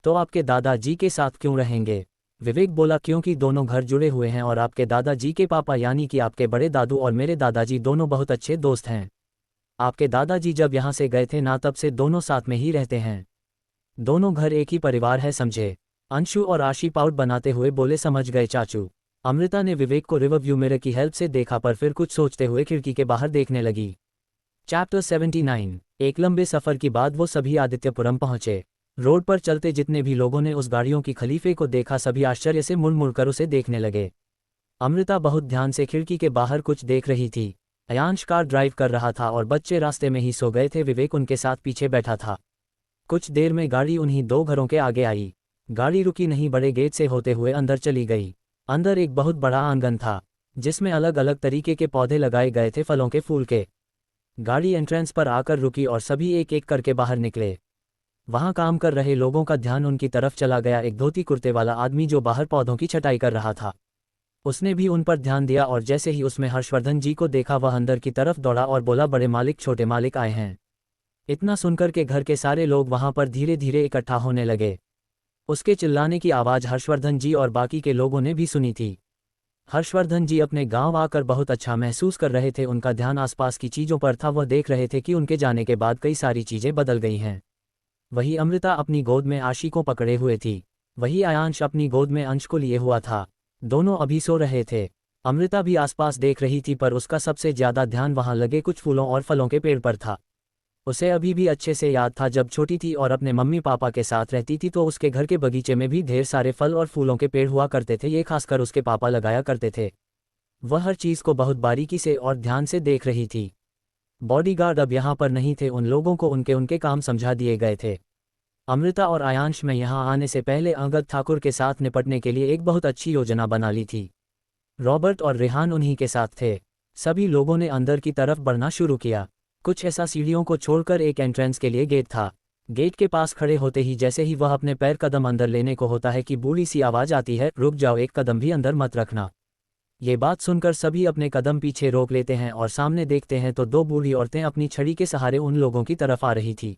तो आपके दादाजी के साथ क्यों रहेंगे? विवेक बोला, क्योंकि दोनों घर जुड़े हुए हैं और आपके दादाजी के पापा यानी कि आपके बड़े दादू और मेरे दादाजी दोनों बहुत अच्छे दोस्त हैं। आपके दादाजी जब यहाँ से गए थे ना तब से दोनों साथ में ही रहते हैं। दोनों घर एक ही परिवार है, समझे? अंशु और आशी पाउट बनाते हुए बोले, समझ गए चाचू। अमृता ने विवेक को रिवरव्यू मिरर की हेल्प से देखा पर फिर कुछ सोचते हुए खिड़की के बाहर देखने लगी। चैप्टर 79। एक लंबे सफर के बाद वो सभी आदित्यपुरम पहुंचे। रोड पर चलते जितने भी लोगों ने उस गाड़ियों की खलीफे को देखा सभी आश्चर्य से मुड़ मुड़ कर उसे देखने लगे। अमृता बहुत ध्यान से खिड़की के बाहर कुछ देख रही थी। अयांश कार ड्राइव कर रहा था और बच्चे रास्ते में ही सो गए थे। विवेक उनके साथ पीछे बैठा था। कुछ देर में गाड़ी उन्हीं दो घरों के आगे आई। गाड़ी रुकी नहीं, बड़े गेट से होते हुए अंदर चली गई। अंदर एक बहुत बड़ा आंगन था जिसमें अलग अलग तरीके के पौधे लगाए गए थे, फलों के, फूल के। गाड़ी एंट्रेंस पर आकर रुकी और सभी एक एक करके बाहर निकले। वहां काम कर रहे लोगों का ध्यान उनकी तरफ चला गया। एक धोती कुर्ते वाला आदमी जो बाहर पौधों की छटाई कर रहा था, उसने भी उन पर ध्यान दिया और जैसे ही उसमें हर्षवर्धन जी को देखा वह अंदर की तरफ दौड़ा और बोला, बड़े मालिक, छोटे मालिक आए हैं। इतना सुनकर के घर के सारे लोग वहां पर धीरे धीरे इकट्ठा होने लगे। उसके चिल्लाने की आवाज़ हर्षवर्धन जी और बाकी के लोगों ने भी सुनी थी। हर्षवर्धन जी अपने गांव आकर बहुत अच्छा महसूस कर रहे थे। उनका ध्यान आसपास की चीज़ों पर था। वह देख रहे थे कि उनके जाने के बाद कई सारी चीज़ें बदल गई हैं। वही अमृता अपनी गोद में आशी को पकड़े हुए थी, वही आयांश अपनी गोद में अंश को लिए हुआ था। दोनों अभी सो रहे थे। अमृता भी आसपास देख रही थी पर उसका सबसे ज़्यादा ध्यान वहां लगे कुछ फूलों और फलों के पेड़ पर था। उसे अभी भी अच्छे से याद था जब छोटी थी और अपने मम्मी पापा के साथ रहती थी तो उसके घर के बगीचे में भी ढेर सारे फल और फूलों के पेड़ हुआ करते थे। ये खासकर उसके पापा लगाया करते थे। वह हर चीज़ को बहुत बारीकी से और ध्यान से देख रही थी। बॉडीगार्ड अब यहाँ पर नहीं थे, उन लोगों को उनके उनके काम समझा दिए गए थे। अमृता और आयांश में यहाँ आने से पहले अंगद ठाकुर के साथ निपटने के लिए एक बहुत अच्छी योजना बना ली थी। रॉबर्ट और रेहान उन्हीं के साथ थे। सभी लोगों ने अंदर की तरफ बढ़ना शुरू किया। कुछ ऐसा सीढ़ियों को छोड़कर एक एंट्रेंस के लिए गेट था। गेट के पास खड़े होते ही जैसे ही वह अपने पैर कदम अंदर लेने को होता है कि बूढ़ी सी आवाज़ आती है, रुक जाओ, एक कदम भी अंदर मत रखना। ये बात सुनकर सभी अपने कदम पीछे रोक लेते हैं और सामने देखते हैं तो दो बूढ़ी औरतें अपनी छड़ी के सहारे उन लोगों की तरफ आ रही थी,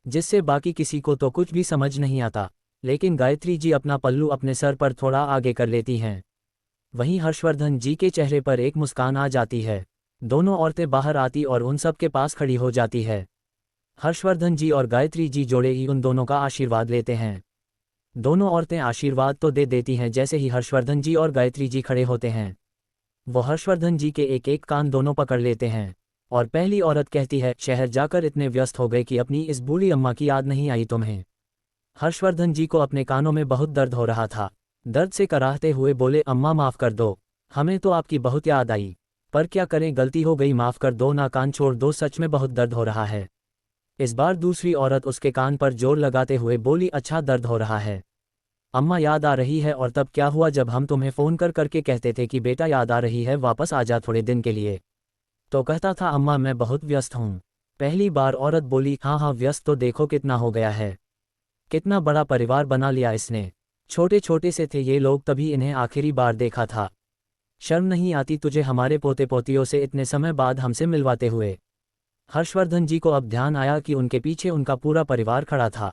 जिससे बाकी किसी को तो कुछ भी समझ नहीं आता। लेकिन गायत्री जी अपना पल्लू अपने सर पर थोड़ा आगे कर लेती हैं। वहीं हर्षवर्धन जी के चेहरे पर एक मुस्कान आ जाती है। दोनों औरतें बाहर आती और उन सब के पास खड़ी हो जाती है। हर्षवर्धन जी और गायत्री जी जोड़े ही उन दोनों का आशीर्वाद लेते हैं। दोनों औरतें आशीर्वाद तो दे देती हैं जैसे ही हर्षवर्धन जी और गायत्री जी खड़े होते हैं। वो हर्षवर्धन जी के एक एक कान दोनों पकड़ लेते हैं और पहली औरत कहती है, शहर जाकर इतने व्यस्त हो गए कि अपनी इस बूढ़ी अम्मा की याद नहीं आई तुम्हें। हर्षवर्धन जी को अपने कानों में बहुत दर्द हो रहा था। दर्द से कराहते हुए बोले, अम्मा माफ़ कर दो, हमें तो आपकी बहुत याद आई, पर क्या करें, गलती हो गई, माफ़ कर दो ना, कान छोड़ दो, सच में बहुत दर्द हो रहा है। इस बार दूसरी औरत उसके कान पर जोर लगाते हुए बोली, अच्छा दर्द हो रहा है, अम्मा याद आ रही है, और तब क्या हुआ जब हम तुम्हें फ़ोन कर करके कहते थे कि बेटा याद आ रही है, वापस आ जा थोड़े दिन के लिए, तो कहता था अम्मा मैं बहुत व्यस्त हूँ। पहली बार औरत बोली, हाँ हाँ व्यस्त तो देखो कितना हो गया है, कितना बड़ा परिवार बना लिया इसने, छोटे छोटे से थे ये लोग तभी इन्हें आखिरी बार देखा था, शर्म नहीं आती तुझे हमारे पोते पोतियों से इतने समय बाद हमसे मिलवाते हुए। हर्षवर्धन जी को अब ध्यान आया कि उनके पीछे उनका पूरा परिवार खड़ा था।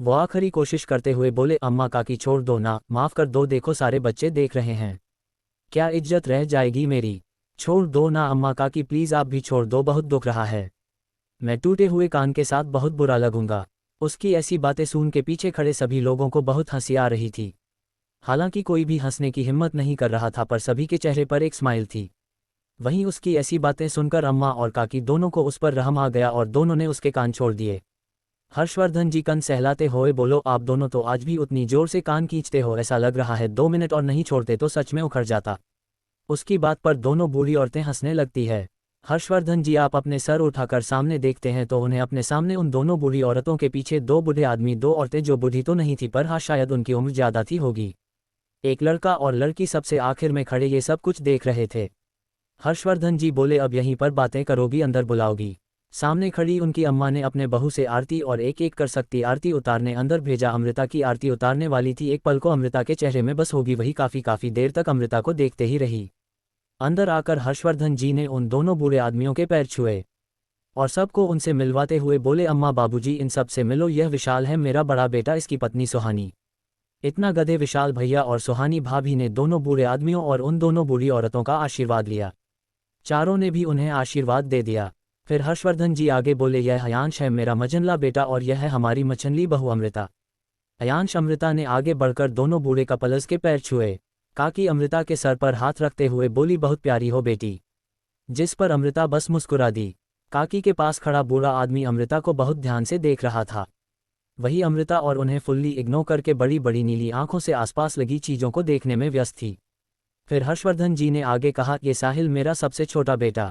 वो आखिरी कोशिश करते हुए बोले, अम्मा काकी छोड़ दो ना, माफ़ कर दो, देखो सारे बच्चे देख रहे हैं, क्या इज्जत रह जाएगी मेरी, छोड़ दो ना अम्मा काकी प्लीज़, आप भी छोड़ दो, बहुत दुख रहा है, मैं टूटे हुए कान के साथ बहुत बुरा लगूंगा। उसकी ऐसी बातें सुन के पीछे खड़े सभी लोगों को बहुत हंसी आ रही थी। हालांकि कोई भी हंसने की हिम्मत नहीं कर रहा था, पर सभी के चेहरे पर एक स्माइल थी। वहीं उसकी ऐसी बातें सुनकर अम्मा और काकी दोनों को उस पर रहम आ गया और दोनों ने उसके कान छोड़ दिए। हर्षवर्धन जी कन सहलाते हुए बोलो, आप दोनों तो आज भी उतनी जोर से कान खींचते हो, ऐसा लग रहा है 2 मिनट और नहीं छोड़ते तो सच में उखड़ जाता। उसकी बात पर दोनों बूढ़ी औरतें हंसने लगती है। हर्षवर्धन जी आप अपने सर उठाकर सामने देखते हैं तो उन्हें अपने सामने उन दोनों बूढ़ी औरतों के पीछे 2 बूढ़े आदमी, 2 औरतें जो बूढ़ी तो नहीं थी पर हाँ शायद उनकी उम्र ज़्यादा थी होगी, एक लड़का और लड़की सबसे आखिर में खड़े ये सब कुछ देख रहे थे। हर्षवर्धन जी बोले, अब यहीं पर बातें करोगी, अंदर बुलाओगी। सामने खड़ी उनकी अम्मा ने अपने बहू से आरती और एक एक कर सकती आरती उतारने अंदर भेजा। अमृता की आरती उतारने वाली थी, एक पल को अमृता के चेहरे में बस होगी वही काफ़ी देर तक अमृता को देखते ही रही। अंदर आकर हर्षवर्धन जी ने उन दोनों बूढ़े आदमियों के पैर छुए और सबको उनसे मिलवाते हुए बोले, अम्मा बाबूजी इन सब से मिलो, यह विशाल है मेरा बड़ा बेटा, इसकी पत्नी सुहानी। इतना गधे विशाल भैया और सुहानी भाभी ने दोनों बूढ़े आदमियों और उन दोनों बूढ़ी औरतों का आशीर्वाद लिया। चारों ने भी उन्हें आशीर्वाद दे दिया। फिर हर्षवर्धन जी आगे बोले, यह अयांश है मेरा मझनला बेटा और यह है हमारी मछनली बहू अमृता। अयांश अमृता ने आगे बढ़कर दोनों बूढ़े कपल्स के पैर छुए। काकी अमृता के सर पर हाथ रखते हुए बोली, बहुत प्यारी हो बेटी, जिस पर अमृता बस मुस्कुरा दी। काकी के पास खड़ा बूढ़ा आदमी अमृता को बहुत ध्यान से देख रहा था। वही अमृता और उन्हें फुल्ली इग्नोर करके बड़ी बड़ी नीली आंखों से आसपास लगी चीज़ों को देखने में व्यस्त थी। फिर हर्षवर्धन जी ने आगे कहा, ये साहिल मेरा सबसे छोटा बेटा,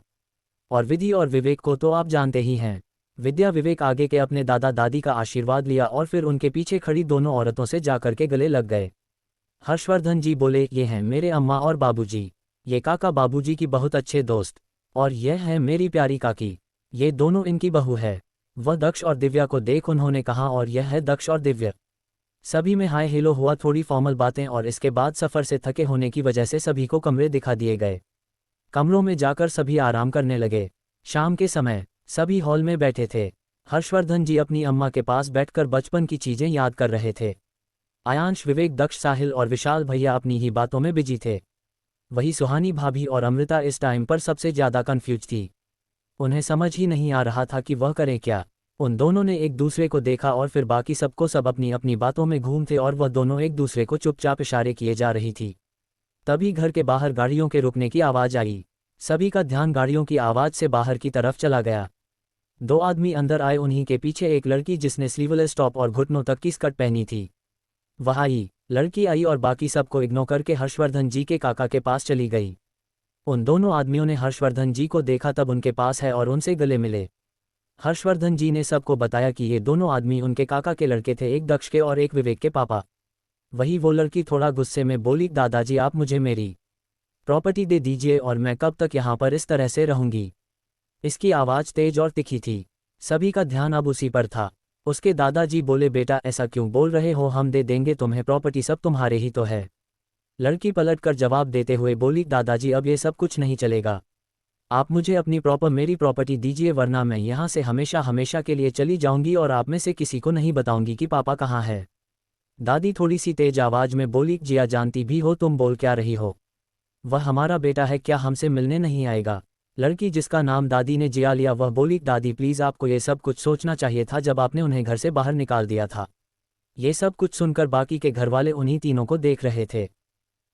और विधि और विवेक को तो आप जानते ही हैं। विद्या विवेक आगे के अपने दादा दादी का आशीर्वाद लिया और फिर उनके पीछे खड़ी दोनों औरतों से जाकर के गले लग गए। हर्षवर्धन जी बोले, ये हैं मेरे अम्मा और बाबूजी, ये काका बाबूजी की बहुत अच्छे दोस्त, और यह है मेरी प्यारी काकी, ये दोनों इनकी बहू है। वह दक्ष और दिव्या को देख उन्होंने कहा, और यह है दक्ष और दिव्या। सभी में हाय हेलो हुआ, थोड़ी फॉर्मल बातें, और इसके बाद सफ़र से थके होने की वजह से सभी को कमरे दिखा दिए गए। कमरों में जाकर सभी आराम करने लगे। शाम के समय सभी हॉल में बैठे थे। हर्षवर्धन जी अपनी अम्मा के पास बैठकर बचपन की चीज़ें याद कर रहे थे। आयांश, विवेक, दक्ष, साहिल और विशाल भैया अपनी ही बातों में बिजी थे। वही सुहानी भाभी और अमृता इस टाइम पर सबसे ज़्यादा कन्फ्यूज थी। उन्हें समझ ही नहीं आ रहा था कि वह करें क्या। उन दोनों ने एक दूसरे को देखा और फिर बाकी सबको सब अपनी अपनी बातों में घूम थे और वह दोनों एक दूसरे को चुपचाप इशारे किए जा रही थी। तभी घर के बाहर गाड़ियों के रुकने की आवाज़ आई। सभी का ध्यान गाड़ियों की आवाज़ से बाहर की तरफ चला गया। 2 आदमी अंदर आए, उन्हीं के पीछे एक लड़की जिसने स्लीवलेस टॉप और घुटनों तक की स्कर्ट पहनी थी। वह आई, लड़की आई और बाकी सबको इग्नोर करके हर्षवर्धन जी के काका के पास चली गई। उन दोनों आदमियों ने हर्षवर्धन जी को देखा तब उनके पास है और उनसे गले मिले। हर्षवर्धन जी ने सबको बताया कि ये दोनों आदमी उनके काका के लड़के थे, एक दक्ष के और एक विवेक के पापा। वही वो लड़की थोड़ा गुस्से में बोली, दादाजी आप मुझे मेरी प्रॉपर्टी दे दीजिए और मैं कब तक यहाँ पर इस तरह से रहूँगी। इसकी आवाज़ तेज और तिखी थी। सभी का ध्यान अब उसी पर था। उसके दादाजी बोले, बेटा ऐसा क्यों बोल रहे हो, हम दे देंगे तुम्हें, प्रॉपर्टी सब तुम्हारे ही तो है। लड़की पलटकर जवाब देते हुए बोली, दादाजी अब ये सब कुछ नहीं चलेगा, आप मुझे अपनी मेरी प्रॉपर्टी दीजिए वरना मैं यहाँ से हमेशा हमेशा के लिए चली जाऊंगी और आप में से किसी को नहीं बताऊंगी कि पापा कहाँ है। दादी थोड़ी सी तेज आवाज़ में बोली, जिया जानती भी हो तुम बोल क्या रही हो, वह हमारा बेटा है, क्या हमसे मिलने नहीं आएगा। लड़की जिसका नाम दादी ने जिया लिया वह बोली, दादी प्लीज़ आपको ये सब कुछ सोचना चाहिए था जब आपने उन्हें घर से बाहर निकाल दिया था। ये सब कुछ सुनकर बाकी के घरवाले उन्हीं तीनों को देख रहे थे।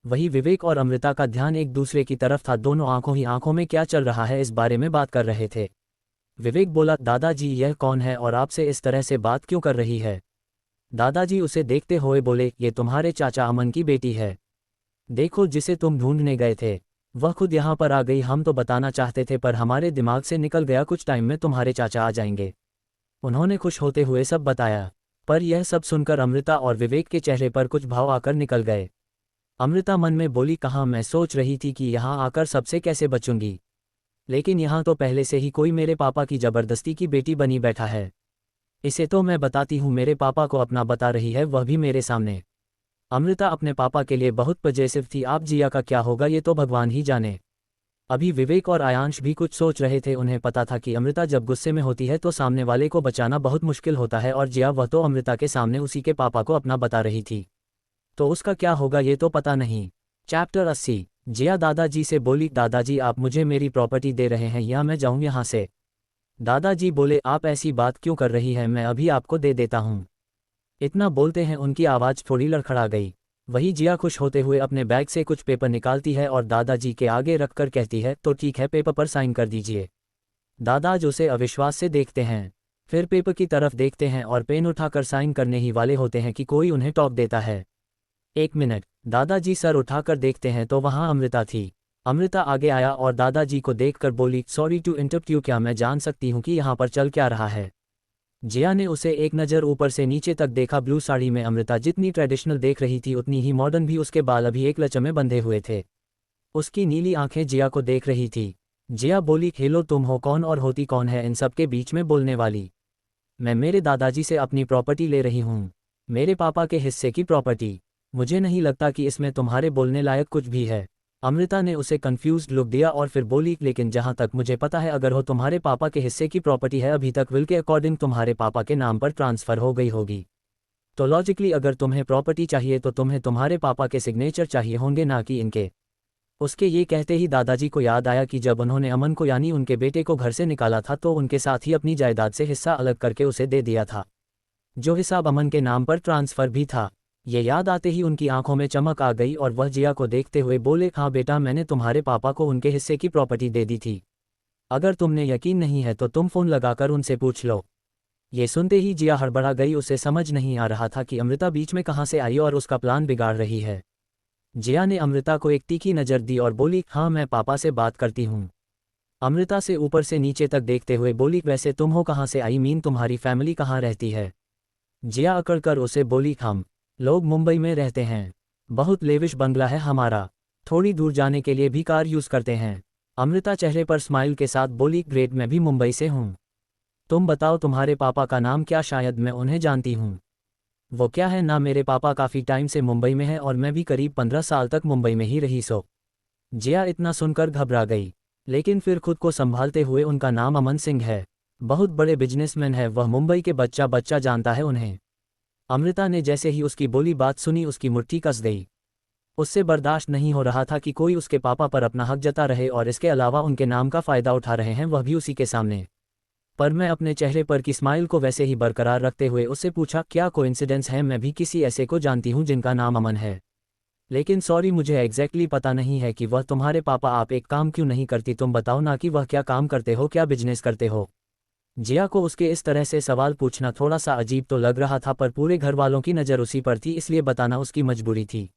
वही विवेक और अमृता का ध्यान एक दूसरे की तरफ था, दोनों आंखों ही आंखों में क्या चल रहा है इस बारे में बात कर रहे थे। विवेक बोला, दादाजी यह कौन है और आपसे इस तरह से बात क्यों कर रही है? दादाजी उसे देखते हुए बोले, ये तुम्हारे चाचा अमन की बेटी है। देखो जिसे तुम ढूंढने गए थे, वह खुद यहाँ पर आ गई। हम तो बताना चाहते थे पर हमारे दिमाग से निकल गया, कुछ टाइम में तुम्हारे चाचा आ जाएंगे। उन्होंने खुश होते हुए सब बताया। पर यह सब सुनकर अमृता और विवेक के चेहरे पर कुछ भाव आकर निकल गए। अमृता मन में बोली, कहाँ मैं सोच रही थी कि यहाँ आकर सबसे कैसे बचूंगी, लेकिन यहाँ तो पहले से ही कोई मेरे पापा की ज़बरदस्ती की बेटी बनी बैठा है। इसे तो मैं बताती हूँ, मेरे पापा को अपना बता रही है, वह भी मेरे सामने। अमृता अपने पापा के लिए बहुत पजेसिव थी। आप जिया का क्या होगा ये तो भगवान ही जाने। अभी विवेक और आयांश भी कुछ सोच रहे थे। उन्हें पता था कि अमृता जब गुस्से में होती है तो सामने वाले को बचाना बहुत मुश्किल होता है, और जिया वह तो अमृता के सामने उसी के पापा को अपना बता रही थी, तो उसका क्या होगा ये तो पता नहीं। चैप्टर 80। जिया दादाजी से बोली, दादाजी आप मुझे मेरी प्रॉपर्टी दे रहे हैं या मैं जाऊं यहाँ से? दादाजी बोले, आप ऐसी बात क्यों कर रही हैं, मैं अभी आपको दे देता हूँ। इतना बोलते हैं उनकी आवाज़ थोड़ी लड़खड़ा गई। वही जिया खुश होते हुए अपने बैग से कुछ पेपर निकालती है और दादाजी के आगे रखकर कहती है, तो ठीक है, पेपर पर साइन कर दीजिए। दादाजी उसे अविश्वास से देखते हैं, फिर पेपर की तरफ देखते हैं और पेन उठाकर साइन करने ही वाले होते हैं कि कोई उन्हें टॉप देता है। 1 मिनट। दादाजी सर उठाकर देखते हैं तो वहाँ अमृता थी। अमृता आगे आया और दादाजी को देखकर बोली, सॉरी टू इंटरप्ट यू, क्या मैं जान सकती हूँ कि यहाँ पर चल क्या रहा है? जिया ने उसे एक नज़र ऊपर से नीचे तक देखा। ब्लू साड़ी में अमृता जितनी ट्रेडिशनल देख रही थी उतनी ही मॉडर्न भी। उसके बाल अभी एक लच में बंधे हुए थे। उसकी नीली आंखें जिया को देख रही थी। जिया बोली, हेलो, तुम हो कौन और होती कौन है इन सब के बीच में बोलने वाली? मैं मेरे दादाजी से अपनी प्रॉपर्टी ले रही हूँ, मेरे पापा के हिस्से की प्रॉपर्टी। मुझे नहीं लगता कि इसमें तुम्हारे बोलने लायक कुछ भी है। अमृता ने उसे कंफ्यूज्ड लुक दिया और फिर बोली, लेकिन जहां तक मुझे पता है अगर हो तुम्हारे पापा के हिस्से की प्रॉपर्टी है अभी तक विल के अकॉर्डिंग तुम्हारे पापा के नाम पर ट्रांसफ़र हो गई होगी, तो लॉजिकली अगर तुम्हें प्रॉपर्टी चाहिए तो तुम्हें तुम्हारे पापा के सिग्नेचर चाहिए होंगे, ना कि इनके। उसके ये कहते ही दादाजी को याद आया कि जब उन्होंने अमन को यानी उनके बेटे को घर से निकाला था तो उनके साथ ही अपनी जायदाद से हिस्सा अलग करके उसे दे दिया था, जो हिसाब अमन के नाम पर ट्रांसफ़र भी था। ये याद आते ही उनकी आंखों में चमक आ गई और वह जिया को देखते हुए बोले, हाँ बेटा, मैंने तुम्हारे पापा को उनके हिस्से की प्रॉपर्टी दे दी थी। अगर तुमने यकीन नहीं है तो तुम फ़ोन लगाकर उनसे पूछ लो। ये सुनते ही जिया हड़बड़ा गई। उसे समझ नहीं आ रहा था कि अमृता बीच में कहाँ से आई और उसका प्लान बिगाड़ रही है। जिया ने अमृता को एक तीखी नज़र दी और बोली, हाँ मैं पापा से बात करती हूँ। अमृता से ऊपर से नीचे तक देखते हुए बोली, वैसे तुम हो कहाँ से? आई मीन तुम्हारी फैमिली कहाँ रहती है? जिया अकड़कर उसे बोली, हम लोग मुंबई में रहते हैं, बहुत लेविश बंगला है हमारा, थोड़ी दूर जाने के लिए भी कार यूज़ करते हैं। अमृता चेहरे पर स्माइल के साथ बोली, ग्रेट, मैं भी मुंबई से हूँ। तुम बताओ तुम्हारे पापा का नाम क्या? शायद मैं उन्हें जानती हूँ। वो क्या है ना, मेरे पापा काफ़ी टाइम से मुंबई में है और मैं भी करीब 15 साल तक मुंबई में ही रही। सो जिया इतना सुनकर घबरा गई, लेकिन फिर खुद को संभालते हुए, उनका नाम अमन सिंह है, बहुत बड़े बिजनेसमैन है, वह मुंबई के बच्चा जानता है उन्हें। अमृता ने जैसे ही उसकी बोली बात सुनी उसकी मुट्ठी कस गई। उससे बर्दाश्त नहीं हो रहा था कि कोई उसके पापा पर अपना हक जता रहे और इसके अलावा उनके नाम का फ़ायदा उठा रहे हैं, वह भी उसी के सामने। पर मैं अपने चेहरे पर की स्माइल को वैसे ही बरकरार रखते हुए उससे पूछा, क्या कोइंसिडेंस है? मैं भी किसी ऐसे को जानती हूँ जिनका नाम अमन है, लेकिन सॉरी मुझे एग्जैक्टली पता नहीं है कि वह तुम्हारे पापा। आप एक काम क्यों नहीं करती, तुम बताओ ना कि वह क्या काम करते हो, क्या बिजनेस करते हो? जिया को उसके इस तरह से सवाल पूछना थोड़ा सा अजीब तो लग रहा था, पर पूरे घर वालों की नज़र उसी पर थी इसलिए बताना उसकी मजबूरी थी।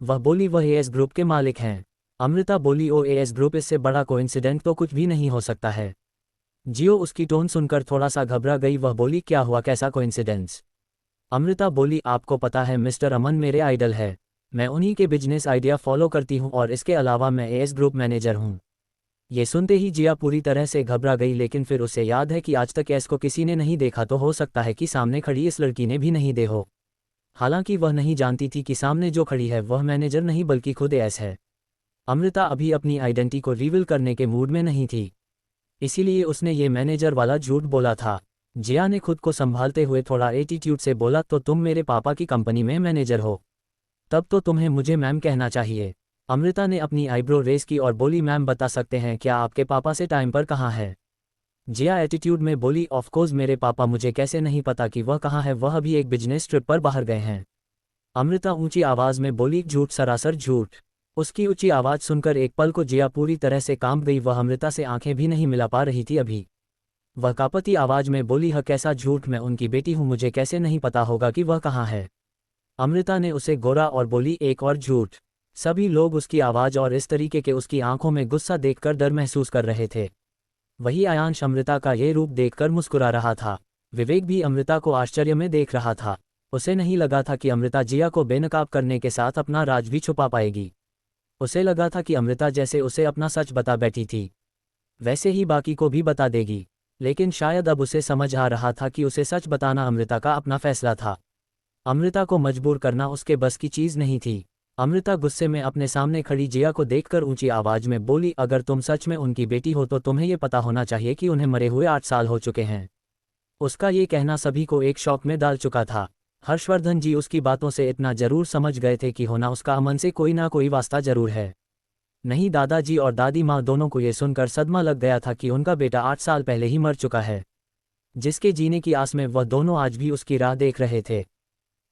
वह बोली, वह एएस ग्रुप के मालिक हैं। अमृता बोली, ओ एएस ग्रुप, इससे बड़ा कोइंसिडेंट तो कुछ भी नहीं हो सकता है। जियो उसकी टोन सुनकर थोड़ा सा घबरा गई। वह बोली, क्या हुआ, कैसा कोइंसिडेंस? अमृता बोली, आपको पता है मिस्टर अमन मेरे आइडल है, मैं उन्हीं के बिजनेस आइडिया फॉलो करती हूँ और इसके अलावा मैं एएस ग्रुप मैनेजर हूँ। ये सुनते ही जिया पूरी तरह से घबरा गई, लेकिन फिर उसे याद है कि आज तक एस को किसी ने नहीं देखा, तो हो सकता है कि सामने खड़ी इस लड़की ने भी नहीं देखा हो। हालांकि वह नहीं जानती थी कि सामने जो खड़ी है वह मैनेजर नहीं बल्कि खुद एस है। अमृता अभी अपनी आइडेंटिटी को रिवील करने के मूड में नहीं थी, इसीलिए उसने ये मैनेजर वाला झूठ बोला था। जिया ने खुद को संभालते हुए थोड़ा एटीट्यूड से बोला, तो तुम मेरे पापा की कंपनी में मैनेजर हो? तब तो तुम्हें मुझे मैम कहना चाहिए। अमृता ने अपनी आईब्रो रेस की और बोली, मैम बता सकते हैं क्या आपके पापा से टाइम पर कहाँ है? जिया एटीट्यूड में बोली, ऑफ कोर्स मेरे पापा, मुझे कैसे नहीं पता कि वह कहाँ है, वह अभी एक बिजनेस ट्रिप पर बाहर गए हैं। अमृता ऊंची आवाज़ में बोली, झूठ, सरासर झूठ। उसकी ऊंची आवाज़ सुनकर एक पल को जिया पूरी तरह से कांप गई। वह अमृता से आंखें भी नहीं मिला पा रही थी अभी। वह कांपती आवाज़ में बोली, ह कैसा झूठ, मैं उनकी बेटी हूँ, मुझे कैसे नहीं पता होगा कि वह कहाँ है? अमृता ने उसे गोरा और बोली, एक और झूठ। सभी लोग उसकी आवाज़ और इस तरीके के उसकी आंखों में गुस्सा देखकर डर महसूस कर रहे थे। वही आयांश अमृता का ये रूप देखकर मुस्कुरा रहा था। विवेक भी अमृता को आश्चर्य में देख रहा था। उसे नहीं लगा था कि अमृता जिया को बेनकाब करने के साथ अपना राज भी छुपा पाएगी। उसे लगा था कि अमृता जैसे उसे अपना सच बता बैठी थी, वैसे ही बाकी को भी बता देगी। लेकिन शायद अब उसे समझ आ रहा था कि उसे सच बताना अमृता का अपना फैसला था। अमृता को मजबूर करना उसके बस की चीज़ नहीं थी। अमृता गुस्से में अपने सामने खड़ी जिया को देखकर ऊंची आवाज में बोली, अगर तुम सच में उनकी बेटी हो तो तुम्हें ये पता होना चाहिए कि उन्हें मरे हुए 8 साल हो चुके हैं। उसका ये कहना सभी को एक शॉक में डाल चुका था। हर्षवर्धन जी उसकी बातों से इतना जरूर समझ गए थे कि होना उसका अमन से कोई ना कोई वास्ता जरूर है। नहीं, दादाजी और दादी माँ दोनों को ये सुनकर सदमा लग गया था कि उनका बेटा 8 साल पहले ही मर चुका है, जिसके जीने की आस में वह दोनों आज भी उसकी राह देख रहे थे।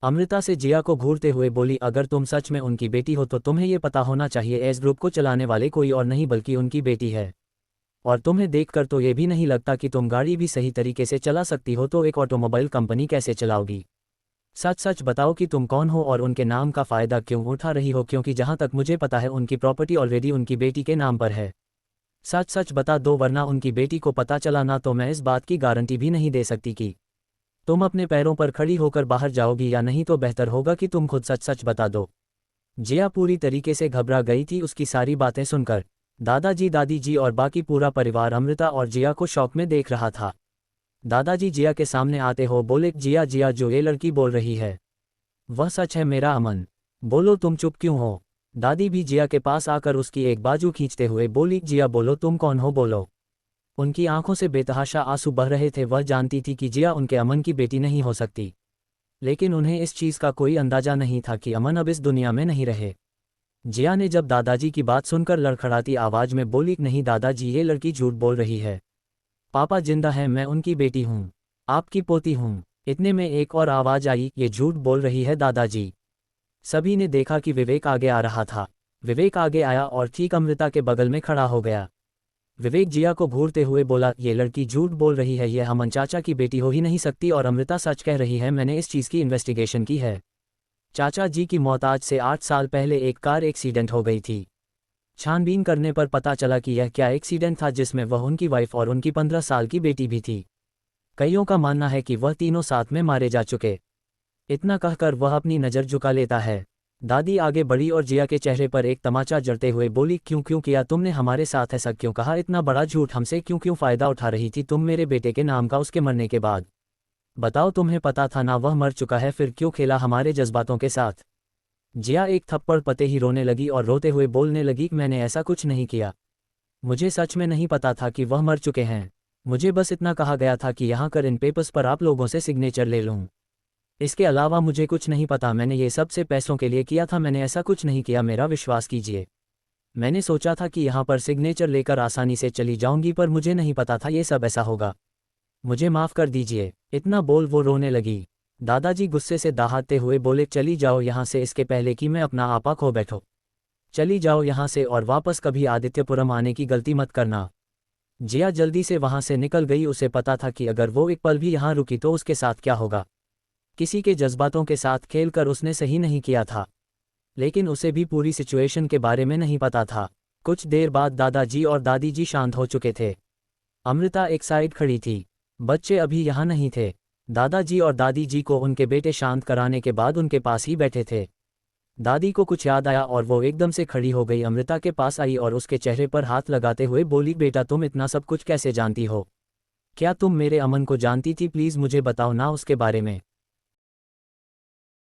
अमृता से जिया को घूरते हुए बोली, अगर तुम सच में उनकी बेटी हो तो तुम्हें ये पता होना चाहिए एस ग्रुप को चलाने वाले कोई और नहीं बल्कि उनकी बेटी है। और तुम्हें देखकर तो ये भी नहीं लगता कि तुम गाड़ी भी सही तरीके से चला सकती हो, तो एक ऑटोमोबाइल कंपनी कैसे चलाओगी? सच सच बताओ कि तुम कौन हो और उनके नाम का फ़ायदा क्यों उठा रही हो, क्योंकि जहाँ तक मुझे पता है उनकी प्रॉपर्टी ऑलरेडी उनकी बेटी के नाम पर है। सच सच बता दो, वरना उनकी बेटी को पता चला ना तो मैं इस बात की गारंटी भी नहीं दे सकती कि तुम अपने पैरों पर खड़ी होकर बाहर जाओगी या नहीं, तो बेहतर होगा कि तुम खुद सच सच बता दो। जिया पूरी तरीके से घबरा गई थी उसकी सारी बातें सुनकर। दादाजी, दादी जी और बाकी पूरा परिवार अमृता और जिया को शौक में देख रहा था। दादाजी जिया के सामने आते हो बोले, जिया जिया, जो ये लड़की बोल रही है वह सच है मेरा अमन? बोलो, तुम चुप क्यों हो? दादी भी जिया के पास आकर उसकी एक बाजू खींचते हुए बोली, जिया बोलो, तुम कौन हो, बोलो। उनकी आंखों से बेतहाशा आंसू बह रहे थे। वह जानती थी कि जिया उनके अमन की बेटी नहीं हो सकती, लेकिन उन्हें इस चीज़ का कोई अंदाजा नहीं था कि अमन अब इस दुनिया में नहीं रहे। जिया ने जब दादाजी की बात सुनकर लड़खड़ाती आवाज में बोली, नहीं दादाजी, ये लड़की झूठ बोल रही है। पापा जिंदा है, मैं उनकी बेटी हूँ, आपकी पोती हूँ। इतने में एक और आवाज आई, ये झूठ बोल रही है दादाजी। सभी ने देखा कि विवेक आगे आ रहा था। विवेक आगे आया और ठीक अमृता के बगल में खड़ा हो गया। विवेक जिया को घूरते हुए बोला, ये लड़की झूठ बोल रही है, यह अमन चाचा की बेटी हो ही नहीं सकती, और अमृता सच कह रही है, मैंने इस चीज़ की इन्वेस्टिगेशन की है। चाचा जी की मौत आज से 8 साल पहले एक कार एक्सीडेंट हो गई थी। छानबीन करने पर पता चला कि यह क्या एक्सीडेंट था जिसमें वह, उनकी वाइफ और उनकी 15 साल की बेटी भी थी। कईयों का मानना है कि वह तीनों साथ में मारे जा चुके। इतना कहकर वह अपनी नज़र झुका लेता है। दादी आगे बढ़ी और जिया के चेहरे पर एक तमाचा जड़ते हुए बोली, क्यों क्यों किया तुमने हमारे साथ ऐसा, क्यों कहा इतना बड़ा झूठ, हमसे क्यों क्यों फ़ायदा उठा रही थी तुम मेरे बेटे के नाम का उसके मरने के बाद? बताओ, तुम्हें पता था ना वह मर चुका है, फिर क्यों खेला हमारे जज्बातों के साथ? जिया एक थप्पड़ पते ही रोने लगी और रोते हुए बोलने लगी, मैंने ऐसा कुछ नहीं किया, मुझे सच में नहीं पता था कि वह मर चुके हैं। मुझे बस इतना कहा गया था कि यहाँ कर इन पेपर्स पर आप लोगों से सिग्नेचर ले लूँ, इसके अलावा मुझे कुछ नहीं पता। मैंने ये सब से पैसों के लिए किया था, मैंने ऐसा कुछ नहीं किया, मेरा विश्वास कीजिए। मैंने सोचा था कि यहाँ पर सिग्नेचर लेकर आसानी से चली जाऊंगी, पर मुझे नहीं पता था ये सब ऐसा होगा, मुझे माफ़ कर दीजिए। इतना बोल वो रोने लगी। दादाजी गुस्से से दहाड़ते हुए बोले, चली जाओ यहाँ से, इसके पहले कि मैं अपना आपा खो बैठो। चली जाओ यहाँ से और वापस कभी आदित्यपुरम आने की गलती मत करना। जिया जल्दी से वहाँ से निकल गई। उसे पता था कि अगर वो एक पल भी यहाँ रुकी तो उसके साथ क्या होगा। किसी के जज्बातों के साथ खेलकर उसने सही नहीं किया था, लेकिन उसे भी पूरी सिचुएशन के बारे में नहीं पता था। कुछ देर बाद दादाजी और दादी जी शांत हो चुके थे। अमृता एक साइड खड़ी थी, बच्चे अभी यहाँ नहीं थे। दादाजी और दादी जी को उनके बेटे शांत कराने के बाद उनके पास ही बैठे थे। दादी को कुछ याद आया और वो एकदम से खड़ी हो गई, अमृता के पास आई और उसके चेहरे पर हाथ लगाते हुए बोली, बेटा तुम इतना सब कुछ कैसे जानती हो? क्या तुम मेरे अमन को जानती थी? प्लीज़ मुझे बताओ ना उसके बारे में।